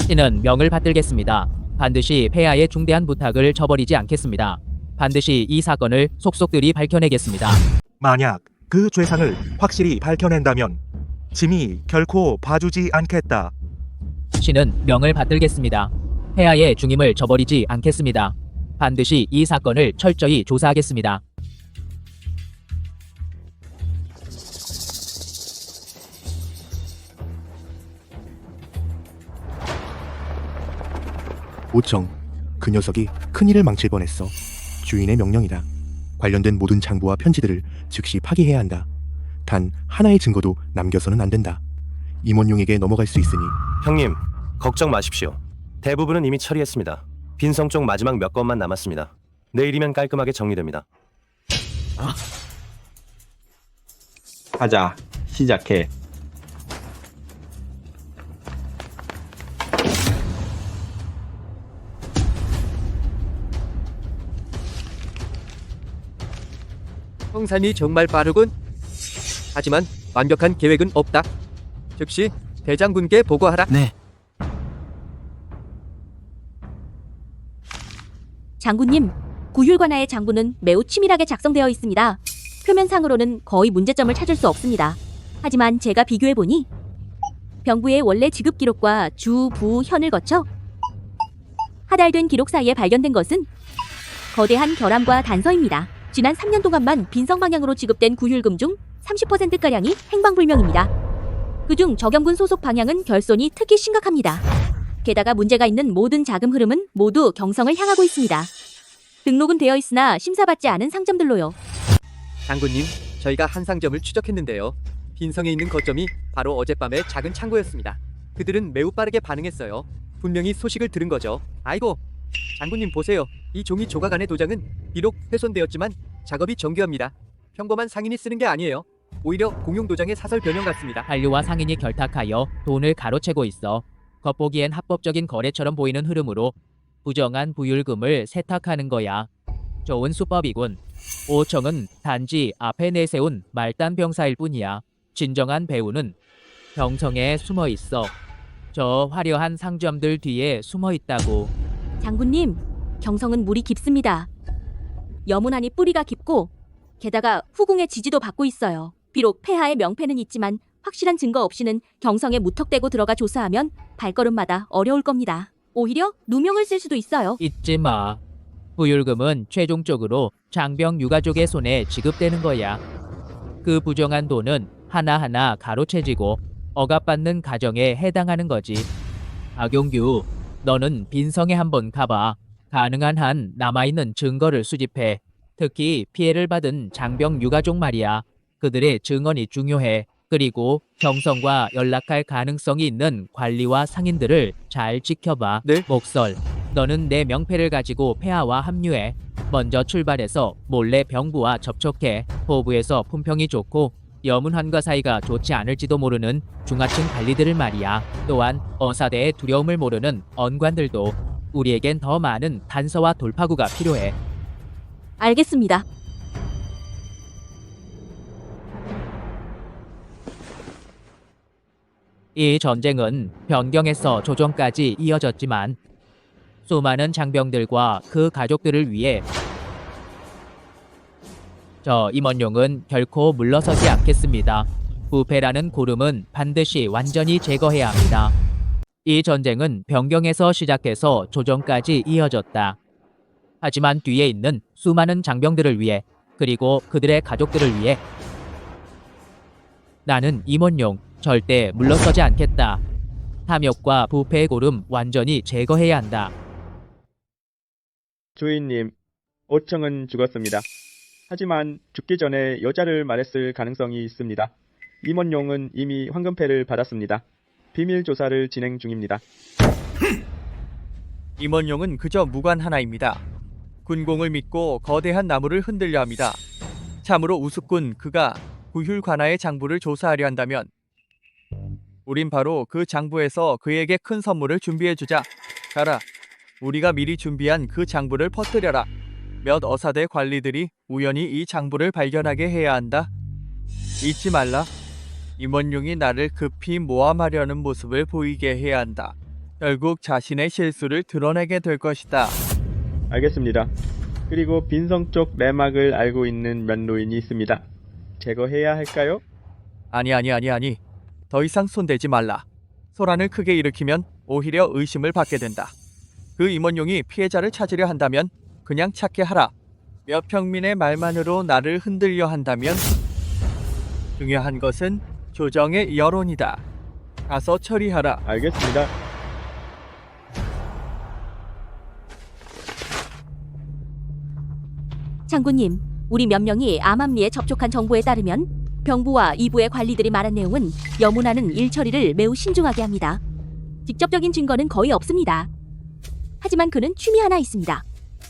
신은 명을 받들겠습니다. 반드시 폐하의 중대한 부탁을 저버리지 않겠습니다. 반드시 이 사건을 속속들이 밝혀내겠습니다. 만약 그 죄상을 확실히 밝혀낸다면 짐이 결코 봐주지 않겠다. 신은 명을 받들겠습니다. 폐하의 중임을 저버리지 않겠습니다. 반드시 이 사건을 철저히 조사하겠습니다. 오청, 그 녀석이 큰일을 망칠 뻔했어. 주인의 명령이다. 관련된 모든 장부와 편지들을 즉시 파기해야 한다. 단 하나의 증거도 남겨서는 안 된다. 임원용에게 넘어갈 수 있으니. 형님, 걱정 마십시오. 대부분은 이미 처리했습니다. 빈성 쪽 마지막 몇 건만 남았습니다. 내일이면 깔끔하게 정리됩니다. 가자, 시작해. 형산이 정말 빠르군. 하지만 완벽한 계획은 없다. 즉시 대장군께 보고하라. 네. 장군님, 구율관하의 장부는 매우 치밀하게 작성되어 있습니다. 표면상으로는 거의 문제점을 찾을 수 없습니다. 하지만 제가 비교해보니 병부의 원래 지급 기록과 주, 부, 현을 거쳐 하달된 기록 사이에 발견된 것은 거대한 결함과 단서입니다. 지난 3년 동안만 빈성 방향으로 지급된 구율금 중 30%가량이 행방불명입니다. 그중 적염군 소속 방향은 결손이 특히 심각합니다. 게다가 문제가 있는 모든 자금 흐름은 모두 경성을 향하고 있습니다. 등록은 되어 있으나 심사받지 않은 상점들로요. 장군님, 저희가 한 상점을 추적했는데요. 빈성에 있는 거점이 바로 어젯밤의 작은 창고였습니다. 그들은 매우 빠르게 반응했어요. 분명히 소식을 들은 거죠. 아이고, 장군님 보세요. 이 종이 조각 안의 도장은 비록 훼손되었지만 작업이 정교합니다. 평범한 상인이 쓰는 게 아니에요. 오히려 공용 도장의 사설 변형 같습니다. 한류와 상인이 결탁하여 돈을 가로채고 있어 겉보기엔 합법적인 거래처럼 보이는 흐름으로 부정한 부율금을 세탁하는 거야. 좋은 수법이군. 오청은 단지 앞에 내세운 말단 병사일 뿐이야. 진정한 배우는 병성에 숨어 있어. 저 화려한 상점들 뒤에 숨어 있다고. 장군님, 경성은 물이 깊습니다. 여문안이 뿌리가 깊고 게다가 후궁의 지지도 받고 있어요. 비록 폐하의 명패는 있지만 확실한 증거 없이는 경성에 무턱대고 들어가 조사하면 발걸음마다 어려울 겁니다. 오히려 누명을 쓸 수도 있어요. 잊지 마. 부율금은 최종적으로 장병 유가족의 손에 지급되는 거야. 그 부정한 돈은 하나하나 가로채지고 억압받는 가정에 해당하는 거지. 박용규, 너는 빈성에 한번 가봐. 가능한 한 남아있는 증거를 수집해. 특히 피해를 받은 장병 유가족 말이야. 그들의 증언이 중요해. 그리고 경성과 연락할 가능성이 있는 관리와 상인들을 잘 지켜봐. 목설, 너는 내 명패를 가지고 폐하와 합류해. 먼저 출발해서 몰래 병부와 접촉해. 호부에서 품평이 좋고 여문환과 사이가 좋지 않을지도 모르는 중하층 관리들을 말이야. 또한 어사대의 두려움을 모르는 언관들도. 우리에겐 더 많은 단서와 돌파구가 필요해. 알겠습니다. 이 전쟁은 변경에서 조정까지 이어졌지만 수많은 장병들과 그 가족들을 위해 저 임원용은 결코 물러서지 않겠습니다. 부패라는 고름은 반드시 완전히 제거해야 합니다. 이 전쟁은 변경에서 시작해서 조정까지 이어졌다. 하지만 뒤에 있는 수많은 장병들을 위해 그리고 그들의 가족들을 위해 나는 임원용 절대 물러서지 않겠다. 탐욕과 부패의 고름 완전히 제거해야 한다. 주인님, 오청은 죽었습니다. 하지만 죽기 전에 여자를 말했을 가능성이 있습니다. 임원용은 이미 황금패를 받았습니다. 비밀 조사를 진행 중입니다. 임원용은 그저 무관 하나입니다. 군공을 믿고 거대한 나무를 흔들려 합니다. 참으로 우습군. 그가 구휼 관아의 장부를 조사하려 한다면 우린 바로 그 장부에서 그에게 큰 선물을 준비해주자. 가라. 우리가 미리 준비한 그 장부를 퍼뜨려라. 몇 어사대 관리들이 우연히 이 장부를 발견하게 해야 한다. 잊지 말라. 임원용이 나를 급히 모함하려는 모습을 보이게 해야 한다. 결국 자신의 실수를 드러내게 될 것이다. 알겠습니다. 그리고 빈성 쪽 내막을 알고 있는 면노인이 있습니다. 제거해야 할까요? 아니. 더 이상 손대지 말라. 소란을 크게 일으키면 오히려 의심을 받게 된다. 그 임원용이 피해자를 찾으려 한다면 그냥 찾게 하라. 몇 평민의 말만으로 나를 흔들려 한다면 중요한 것은 조정의 여론이다. 가서 처리하라. 알겠습니다. 장군님, 우리 몇 명이 암암리에 접촉한 정보에 따르면 병부와 이부의 관리들이 말한 내용은 여문하는 일 처리를 매우 신중하게 합니다. 직접적인 증거는 거의 없습니다. 하지만 그는 취미 하나 있습니다.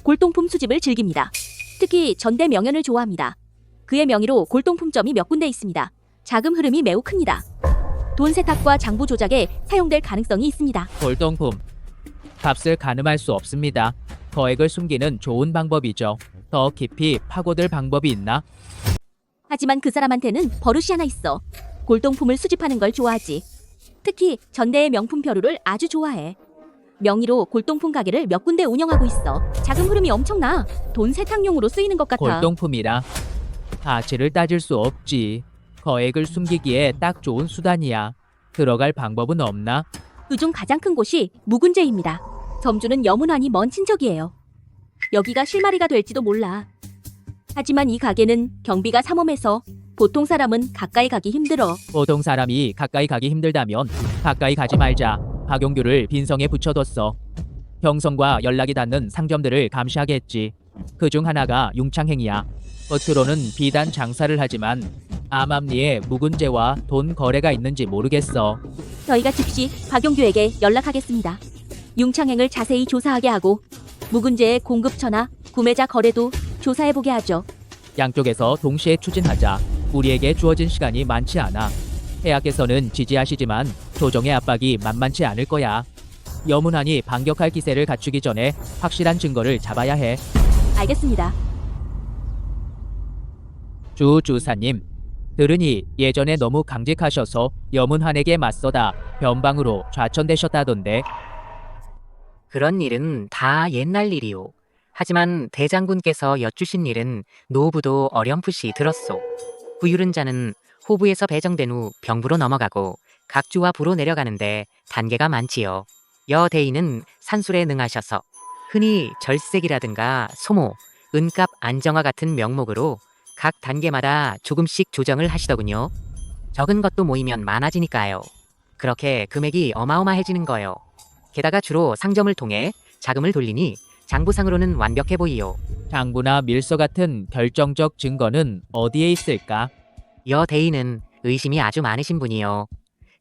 골동품 수집을 즐깁니다. 특히 전대 명연을 좋아합니다. 그의 명의로 골동품점이 몇 군데 있습니다. 자금 흐름이 매우 큽니다. 돈 세탁과 장부 조작에 사용될 가능성이 있습니다. 골동품. 값을 가늠할 수 없습니다. 거액을 숨기는 좋은 방법이죠. 더 깊이 파고들 방법이 있나? 하지만 그 사람한테는 버릇이 하나 있어. 골동품을 수집하는 걸 좋아하지. 특히 전대의 명품 벼루를 아주 좋아해. 명의로 골동품 가게를 몇 군데 운영하고 있어. 자금 흐름이 엄청나. 돈 세탁용으로 쓰이는 것 같아. 골동품이라 가치를 따질 수 없지. 거액을 숨기기에 딱 좋은 수단이야. 들어갈 방법은 없나? 그중 가장 큰 곳이 묵은제입니다. 점주는 여문환이 먼 친척이에요. 여기가 실마리가 될지도 몰라. 하지만 이 가게는 경비가 삼엄해서 보통 사람은 가까이 가기 힘들어. 보통 사람이 가까이 가기 힘들다면 가까이 가지 말자. 박용규를 빈성에 붙여뒀어. 경성과 연락이 닿는 상점들을 감시하겠지. 그중 하나가 융창행이야. 겉으로는 비단 장사를 하지만 암암리에 묵은제와 돈 거래가 있는지 모르겠어. 저희가 즉시 박용규에게 연락하겠습니다. 융창행을 자세히 조사하게 하고 묵은제의 공급처나 구매자 거래도 조사해보게 하죠. 양쪽에서 동시에 추진하자. 우리에게 주어진 시간이 많지 않아. 폐하께서는 지지하시지만 조정의 압박이 만만치 않을 거야. 여문환이 반격할 기세를 갖추기 전에 확실한 증거를 잡아야 해. 알겠습니다. 주 주사님, 들으니 예전에 너무 강직하셔서 여문한에게 맞서다 변방으로 좌천되셨다던데. 그런 일은 다 옛날 일이오. 하지만 대장군께서 여쭈신 일은 노부도 어렴풋이 들었소. 구유른 자는 호부에서 배정된 후 병부로 넘어가고 각주와 부로 내려가는데 단계가 많지요. 여대인은 산술에 능하셔서 흔히 절색이라든가 소모, 은갑 안정화 같은 명목으로 각 단계마다 조금씩 조정을 하시더군요. 적은 것도 모이면 많아지니까요. 그렇게 금액이 어마어마해지는 거요. 게다가 주로 상점을 통해 자금을 돌리니 장부상으로는 완벽해 보이요. 장부나 밀서 같은 결정적 증거는 어디에 있을까? 여대인은 의심이 아주 많으신 분이요.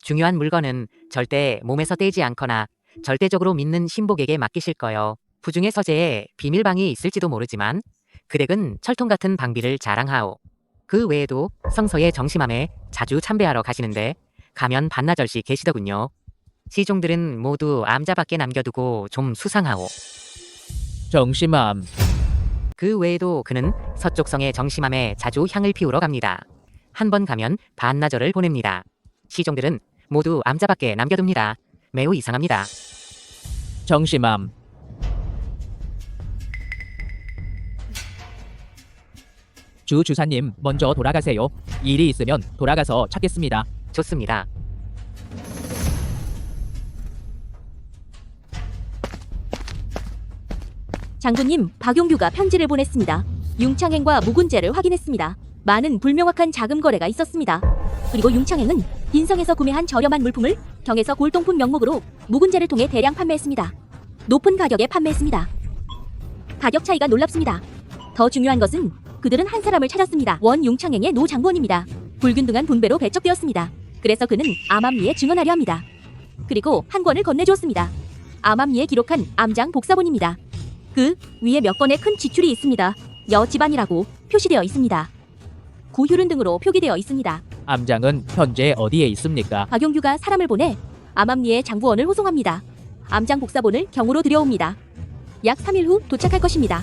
중요한 물건은 절대 몸에서 떼지 않거나 절대적으로 믿는 신복에게 맡기실 거요. 부중의 서재에 비밀방이 있을지도 모르지만 그 댁은 철통 같은 방비를 자랑하오. 그 외에도 성서의 정심함에 자주 참배하러 가시는데 가면 반나절씩 계시더군요. 시종들은 모두 암자밖에 남겨두고 좀 수상하오. 정심함. 그 외에도 그는 서쪽성의 정심함에 자주 향을 피우러 갑니다. 한 번 가면 반나절을 보냅니다. 시종들은 모두 암자밖에 남겨둡니다. 매우 이상합니다. 정심함. 주사님 먼저 돌아가세요. 일이 있으면 돌아가서 찾겠습니다. 좋습니다. 장군님, 박용규가 편지를 보냈습니다. 융창행과 묵은제를 확인했습니다. 많은 불명확한 자금 거래가 있었습니다. 그리고 융창행은 빈성에서 구매한 저렴한 물품을 경에서 골동품 명목으로 묵은제를 통해 대량 판매했습니다. 높은 가격에 판매했습니다. 가격 차이가 놀랍습니다. 더 중요한 것은 그들은 한 사람을 찾았습니다. 원융창행의 노 장본입니다. 불균등한 분배로 배척되었습니다. 그래서 그는 암암리에 증언하려 합니다. 그리고 한 권을 건네주었습니다. 암암리에 기록한 암장 복사본입니다. 그 위에 몇 건의 큰 지출이 있습니다. 여 집안이라고 표시되어 있습니다. 구휴른 등으로 표기되어 있습니다. 암장은 현재 어디에 있습니까? 박용규가 사람을 보내 암암리의 장부원을 호송합니다. 암장 복사본을 경으로 들여옵니다. 약 3일 후 도착할 것입니다.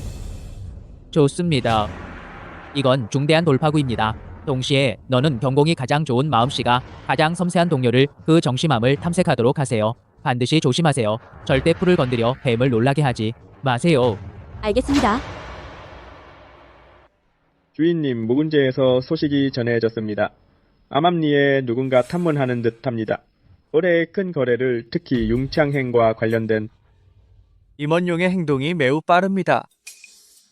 좋습니다. 이건 중대한 돌파구입니다. 동시에 너는 경공이 가장 좋은 마음씨가 가장 섬세한 동료를 그 정심함을 탐색하도록 하세요. 반드시 조심하세요. 절대 풀을 건드려 뱀을 놀라게 하지 마세요. 알겠습니다. 주인님, 묵은제에서 소식이 전해졌습니다. 암암리에 누군가 탐문하는 듯합니다. 올해 큰 거래를 특히 융창행과 관련된 임원용의 행동이 매우 빠릅니다.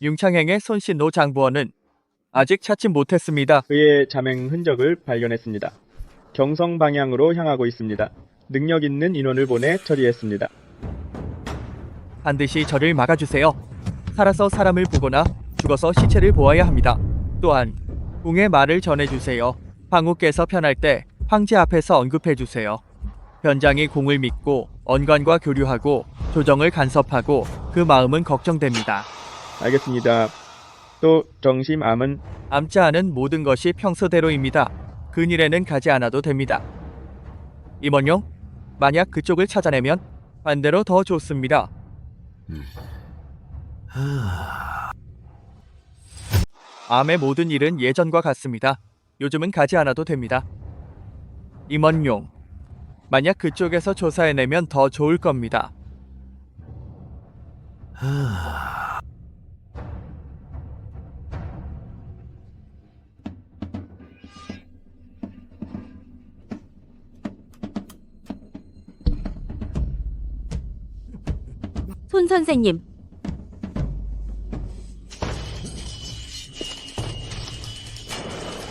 융창행의 손씨 노 장부원은 아직 찾지 못했습니다. 그의 자맹 흔적을 발견했습니다. 경성 방향으로 향하고 있습니다. 능력 있는 인원을 보내 처리했습니다. 반드시 저를 막아주세요. 살아서 사람을 보거나 죽어서 시체를 보아야 합니다. 또한 궁의 말을 전해주세요. 황후께서 편할 때 황제 앞에서 언급해주세요. 변장이 궁을 믿고 언관과 교류하고 조정을 간섭하고 그 마음은 걱정됩니다. 알겠습니다. 또 정심암은 암자하는 모든 것이 평소대로입니다. 근일에는 가지 않아도 됩니다. 임원용, 만약 그쪽을 찾아내면 반대로 더 좋습니다. 암의 모든 일은 예전과 같습니다. 요즘은 가지 않아도 됩니다. 임원용, 만약 그쪽에서 조사해내면 더 좋을 겁니다. 손 선생님.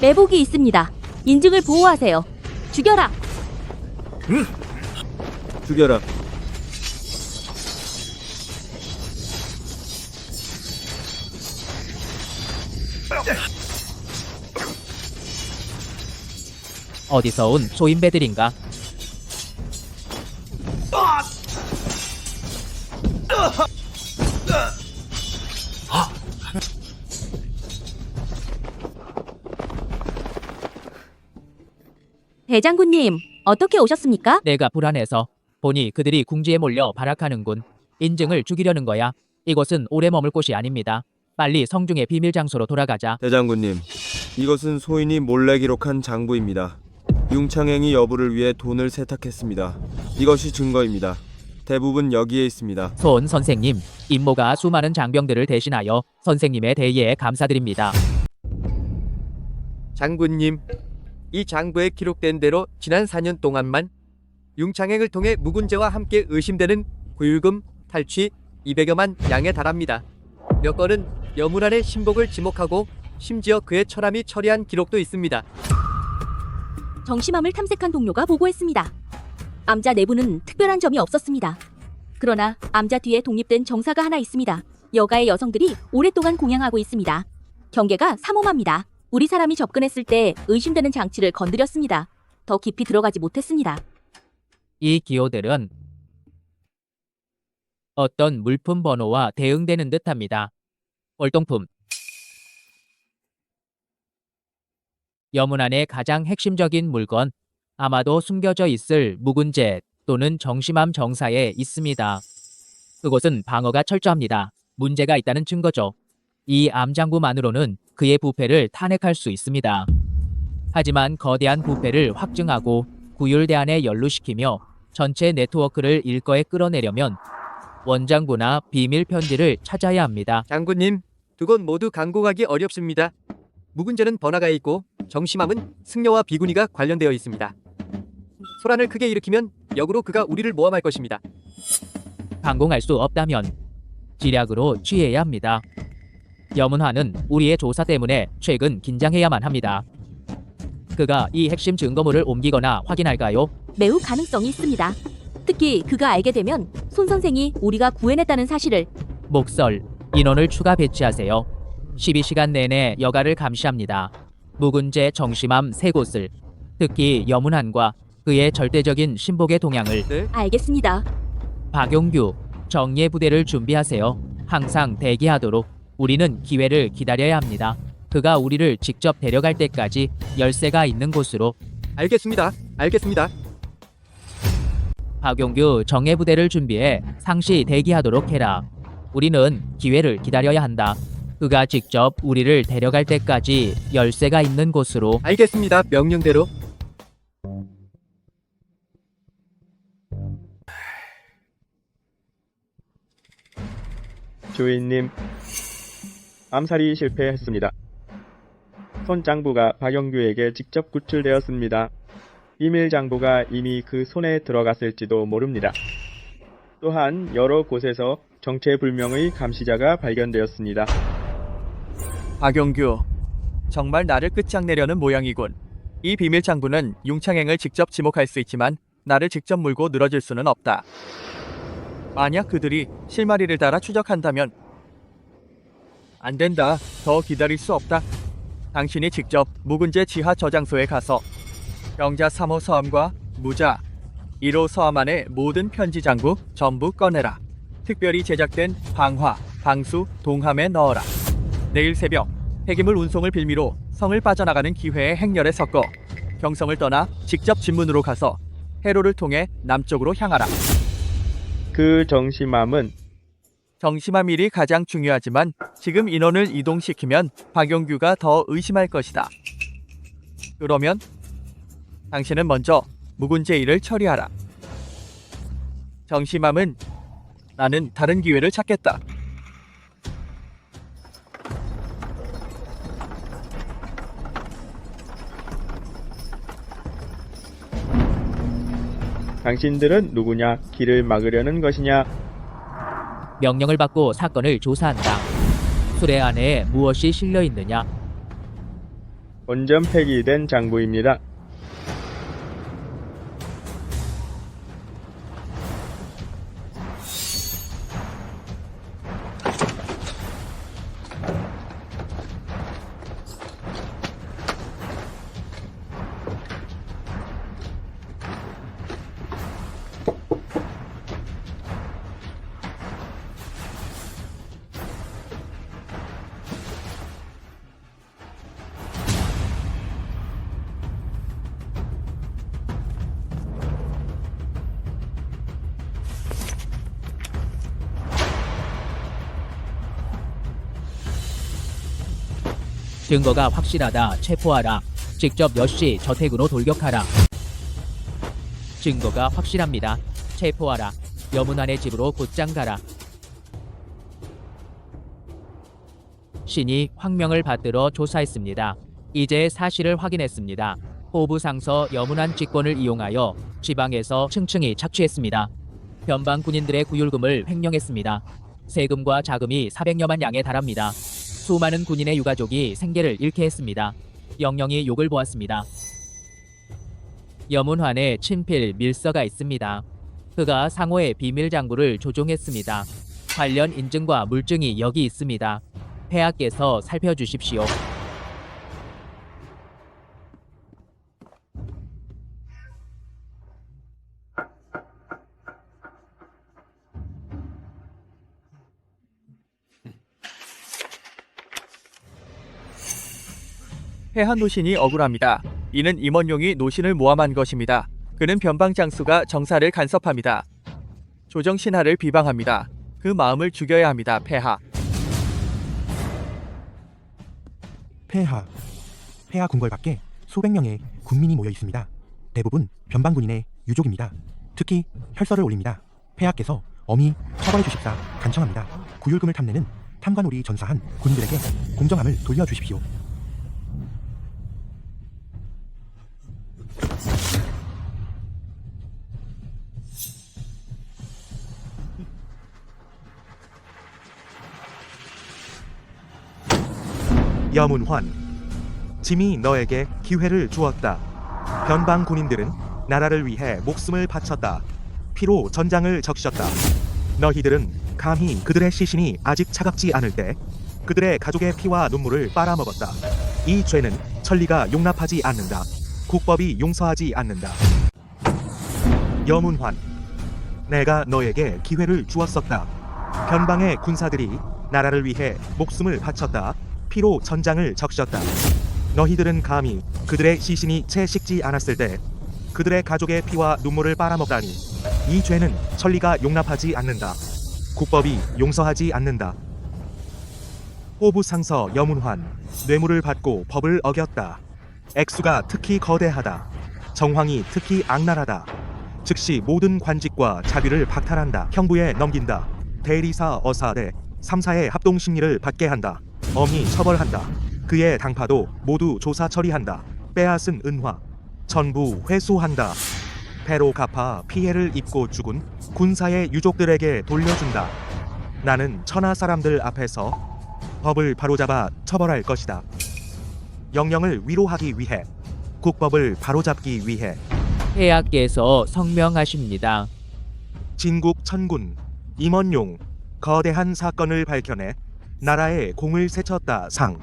매복이 있습니다. 인증을 보호하세요. 죽여라. 죽여라. 어디서 온 소인배들인가? 대장군님, 어떻게 오셨습니까? 내가 불안해서 보니 그들이 궁지에 몰려 발악하는군. 인증을 죽이려는 거야. 이곳은 오래 머물 곳이 아닙니다. 빨리 성중의 비밀 장소로 돌아가자. 대장군님, 이것은 소인이 몰래 기록한 장부입니다. 융창행위 여부를 위해 돈을 세탁했습니다. 이것이 증거입니다. 대부분 여기에 있습니다. 손 선생님, 임모가 수많은 장병들을 대신하여 선생님의 대의에 감사드립니다. 장군님, 이 장부에 기록된 대로 지난 4년 동안만 융창행을 통해 묵은제와 함께 의심되는 구율금, 탈취 200여만 양에 달합니다. 몇 건은 여문안의 신복을 지목하고 심지어 그의 처남이 처리한 기록도 있습니다. 정심함을 탐색한 동료가 보고했습니다. 암자 내부는 특별한 점이 없었습니다. 그러나 암자 뒤에 독립된 정사가 하나 있습니다. 여가의 여성들이 오랫동안 공양하고 있습니다. 경계가 삼엄합니다. 우리 사람이 접근했을 때 의심되는 장치를 건드렸습니다. 더 깊이 들어가지 못했습니다. 이 기호들은 어떤 물품 번호와 대응되는 듯합니다. 월동품. 여문안의 가장 핵심적인 물건, 아마도 숨겨져 있을 묵은제 또는 정심함 정사에 있습니다. 그곳은 방어가 철저합니다. 문제가 있다는 증거죠. 이 암장부만으로는 그의 부패를 탄핵할 수 있습니다. 하지만 거대한 부패를 확증하고 구율대안에 연루시키며 전체 네트워크를 일거에 끌어내려면 원장부나 비밀 편지를 찾아야 합니다. 장군님, 두 곳 모두 강공하기 어렵습니다. 묵은제는 번화가에 있고 정심함은 승려와 비구니가 관련되어 있습니다. 소란을 크게 일으키면 역으로 그가 우리를 모함할 것입니다. 강공할 수 없다면 지략으로 취해야 합니다. 여문화는 우리의 조사 때문에 최근 긴장해야만 합니다. 그가 이 핵심 증거물을 옮기거나 확인할까요? 매우 가능성이 있습니다. 특히 그가 알게 되면 손 선생이 우리가 구해냈다는 사실을 목설, 인원을 추가 배치하세요. 12시간 내내 여가를 감시합니다. 묵은제 정심함 3곳을, 특히 여문한과 그의 절대적인 신복의 동향을. 알겠습니다. 박용규, 정예 부대를 준비하세요. 항상 대기하도록. 우리는 기회를 기다려야 합니다. 그가 우리를 직접 데려갈 때까지 열쇠가 있는 곳으로. 알겠습니다. 알겠습니다. 박용규 정예 부대를 준비해 상시 대기하도록 해라. 우리는 기회를 기다려야 한다. 그가 직접 우리를 데려갈 때까지 열쇠가 있는 곳으로. 알겠습니다. 명령대로. 주인님, 암살이 실패했습니다. 손 장부가 박영규에게 직접 구출되었습니다. 비밀 장부가 이미 그 손에 들어갔을지도 모릅니다. 또한 여러 곳에서 정체불명의 감시자가 발견되었습니다. 박용규, 정말 나를 끝장내려는 모양이군. 이 비밀 장부는 융창행을 직접 지목할 수 있지만 나를 직접 물고 늘어질 수는 없다. 만약 그들이 실마리를 따라 추적한다면 안 된다. 더 기다릴 수 없다. 당신이 직접 묵은제 지하 저장소에 가서 병자 3호 서함과 무자 1호 서함 안의 모든 편지 장부 전부 꺼내라. 특별히 제작된 방화, 방수, 동함에 넣어라. 내일 새벽 폐기물 운송을 빌미로 성을 빠져나가는 기회에 행렬에 섞어 경성을 떠나 직접 진문으로 가서 해로를 통해 남쪽으로 향하라. 그 정심함은 정심함 일이 가장 중요하지만 지금 인원을 이동시키면 박용규가 더 의심할 것이다. 그러면 당신은 먼저 묵은제 일을 처리하라. 정심함은 나는 다른 기회를 찾겠다. 당신들은 누구냐? 길을 막으려는 것이냐? 명령을 받고 사건을 조사한다. 수레 안에 무엇이 실려 있느냐? 원전 폐기된 장부입니다. 증거가 확실하다. 체포하라. 직접 여씨 저택으로 돌격하라. 증거가 확실합니다. 체포하라. 여문환의 집으로 곧장 가라. 신이 황명을 받들어 조사했습니다. 이제 사실을 확인했습니다. 호부상서 여문환 직권을 이용하여 지방에서 층층이 착취했습니다. 변방 군인들의 구율금을 횡령했습니다. 세금과 자금이 400여만 양에 달합니다. 수많은 군인의 유가족이 생계를 잃게 했습니다. 영영이 욕을 보았습니다. 여문환의 친필 밀서가 있습니다. 그가 상호의 비밀 장부를 조종했습니다. 관련 인증과 물증이 여기 있습니다. 폐하께서 살펴주십시오. 폐하 노신이 억울합니다. 이는 임원용이 노신을 모함한 것입니다. 그는 변방장수가 정사를 간섭합니다. 조정신하를 비방합니다. 그 마음을 죽여야 합니다. 폐하. 폐하 궁궐 밖에 수백 명의 군민이 모여 있습니다. 대부분 변방군인의 유족입니다. 특히 혈서를 올립니다. 폐하께서 엄히 처벌해 주십사 간청합니다. 구율금을 탐내는 탐관오리 전사한 군인들에게 공정함을 돌려주십시오. 여문환, 짐이 너에게 기회를 주었다. 변방 군인들은 나라를 위해 목숨을 바쳤다. 피로 전장을 적셨다. 너희들은 감히 그들의 시신이 아직 차갑지 않을 때 그들의 가족의 피와 눈물을 빨아먹었다. 이 죄는 천리가 용납하지 않는다. 국법이 용서하지 않는다. 여문환, 내가 너에게 기회를 주었었다. 변방의 군사들이 나라를 위해 목숨을 바쳤다. 피로 전장을 적셨다. 너희들은 감히 그들의 시신이 채 식지 않았을 때 그들의 가족의 피와 눈물을 빨아먹다니 이 죄는 천리가 용납하지 않는다. 국법이 용서하지 않는다. 호부상서 여문환, 뇌물을 받고 법을 어겼다. 액수가 특히 거대하다. 정황이 특히 악랄하다. 즉시 모든 관직과 자비를 박탈한다. 형부에 넘긴다. 대리사 어사대 3사의 합동심리를 받게 한다. 엄히 처벌한다. 그의 당파도 모두 조사 처리한다. 빼앗은 은화 전부 회수한다. 배로 갚아 피해를 입고 죽은 군사의 유족들에게 돌려준다. 나는 천하 사람들 앞에서 법을 바로잡아 처벌할 것이다. 영령을 위로하기 위해, 국법을 바로잡기 위해. 폐하께서 성명하십니다. 진국 천군 임원용 거대한 사건을 밝혀내 나라에 공을 세쳤다. 상.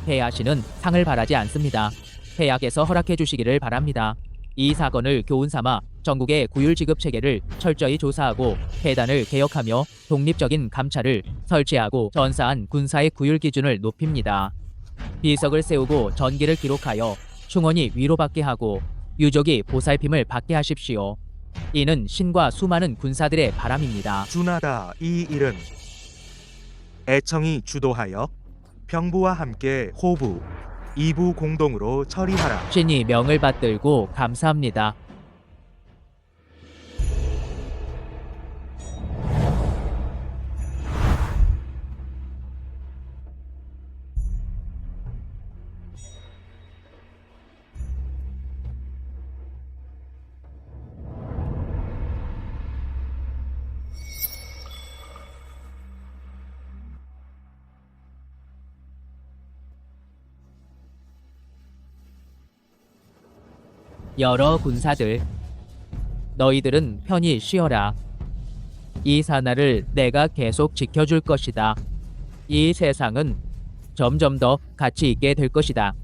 폐하씨는 상을 바라지 않습니다. 폐하께서 허락해 주시기를 바랍니다. 이 사건을 교훈 삼아 전국의 구율 지급 체계를 철저히 조사하고 폐단을 개혁하며 독립적인 감찰을 설치하고 전사한 군사의 구율 기준을 높입니다. 비석을 세우고 전기를 기록하여 충원이 위로받게 하고 유족이 보살핌을 받게 하십시오. 이는 신과 수많은 군사들의 바람입니다. 준하다. 이 일은 애청이 주도하여 병부와 함께 호부, 이부 공동으로 처리하라. 신이 명을 받들고 감사합니다. 여러 군사들, 너희들은 편히 쉬어라. 이 사나를 내가 계속 지켜줄 것이다. 이 세상은 점점 더 가치 있게 될 것이다.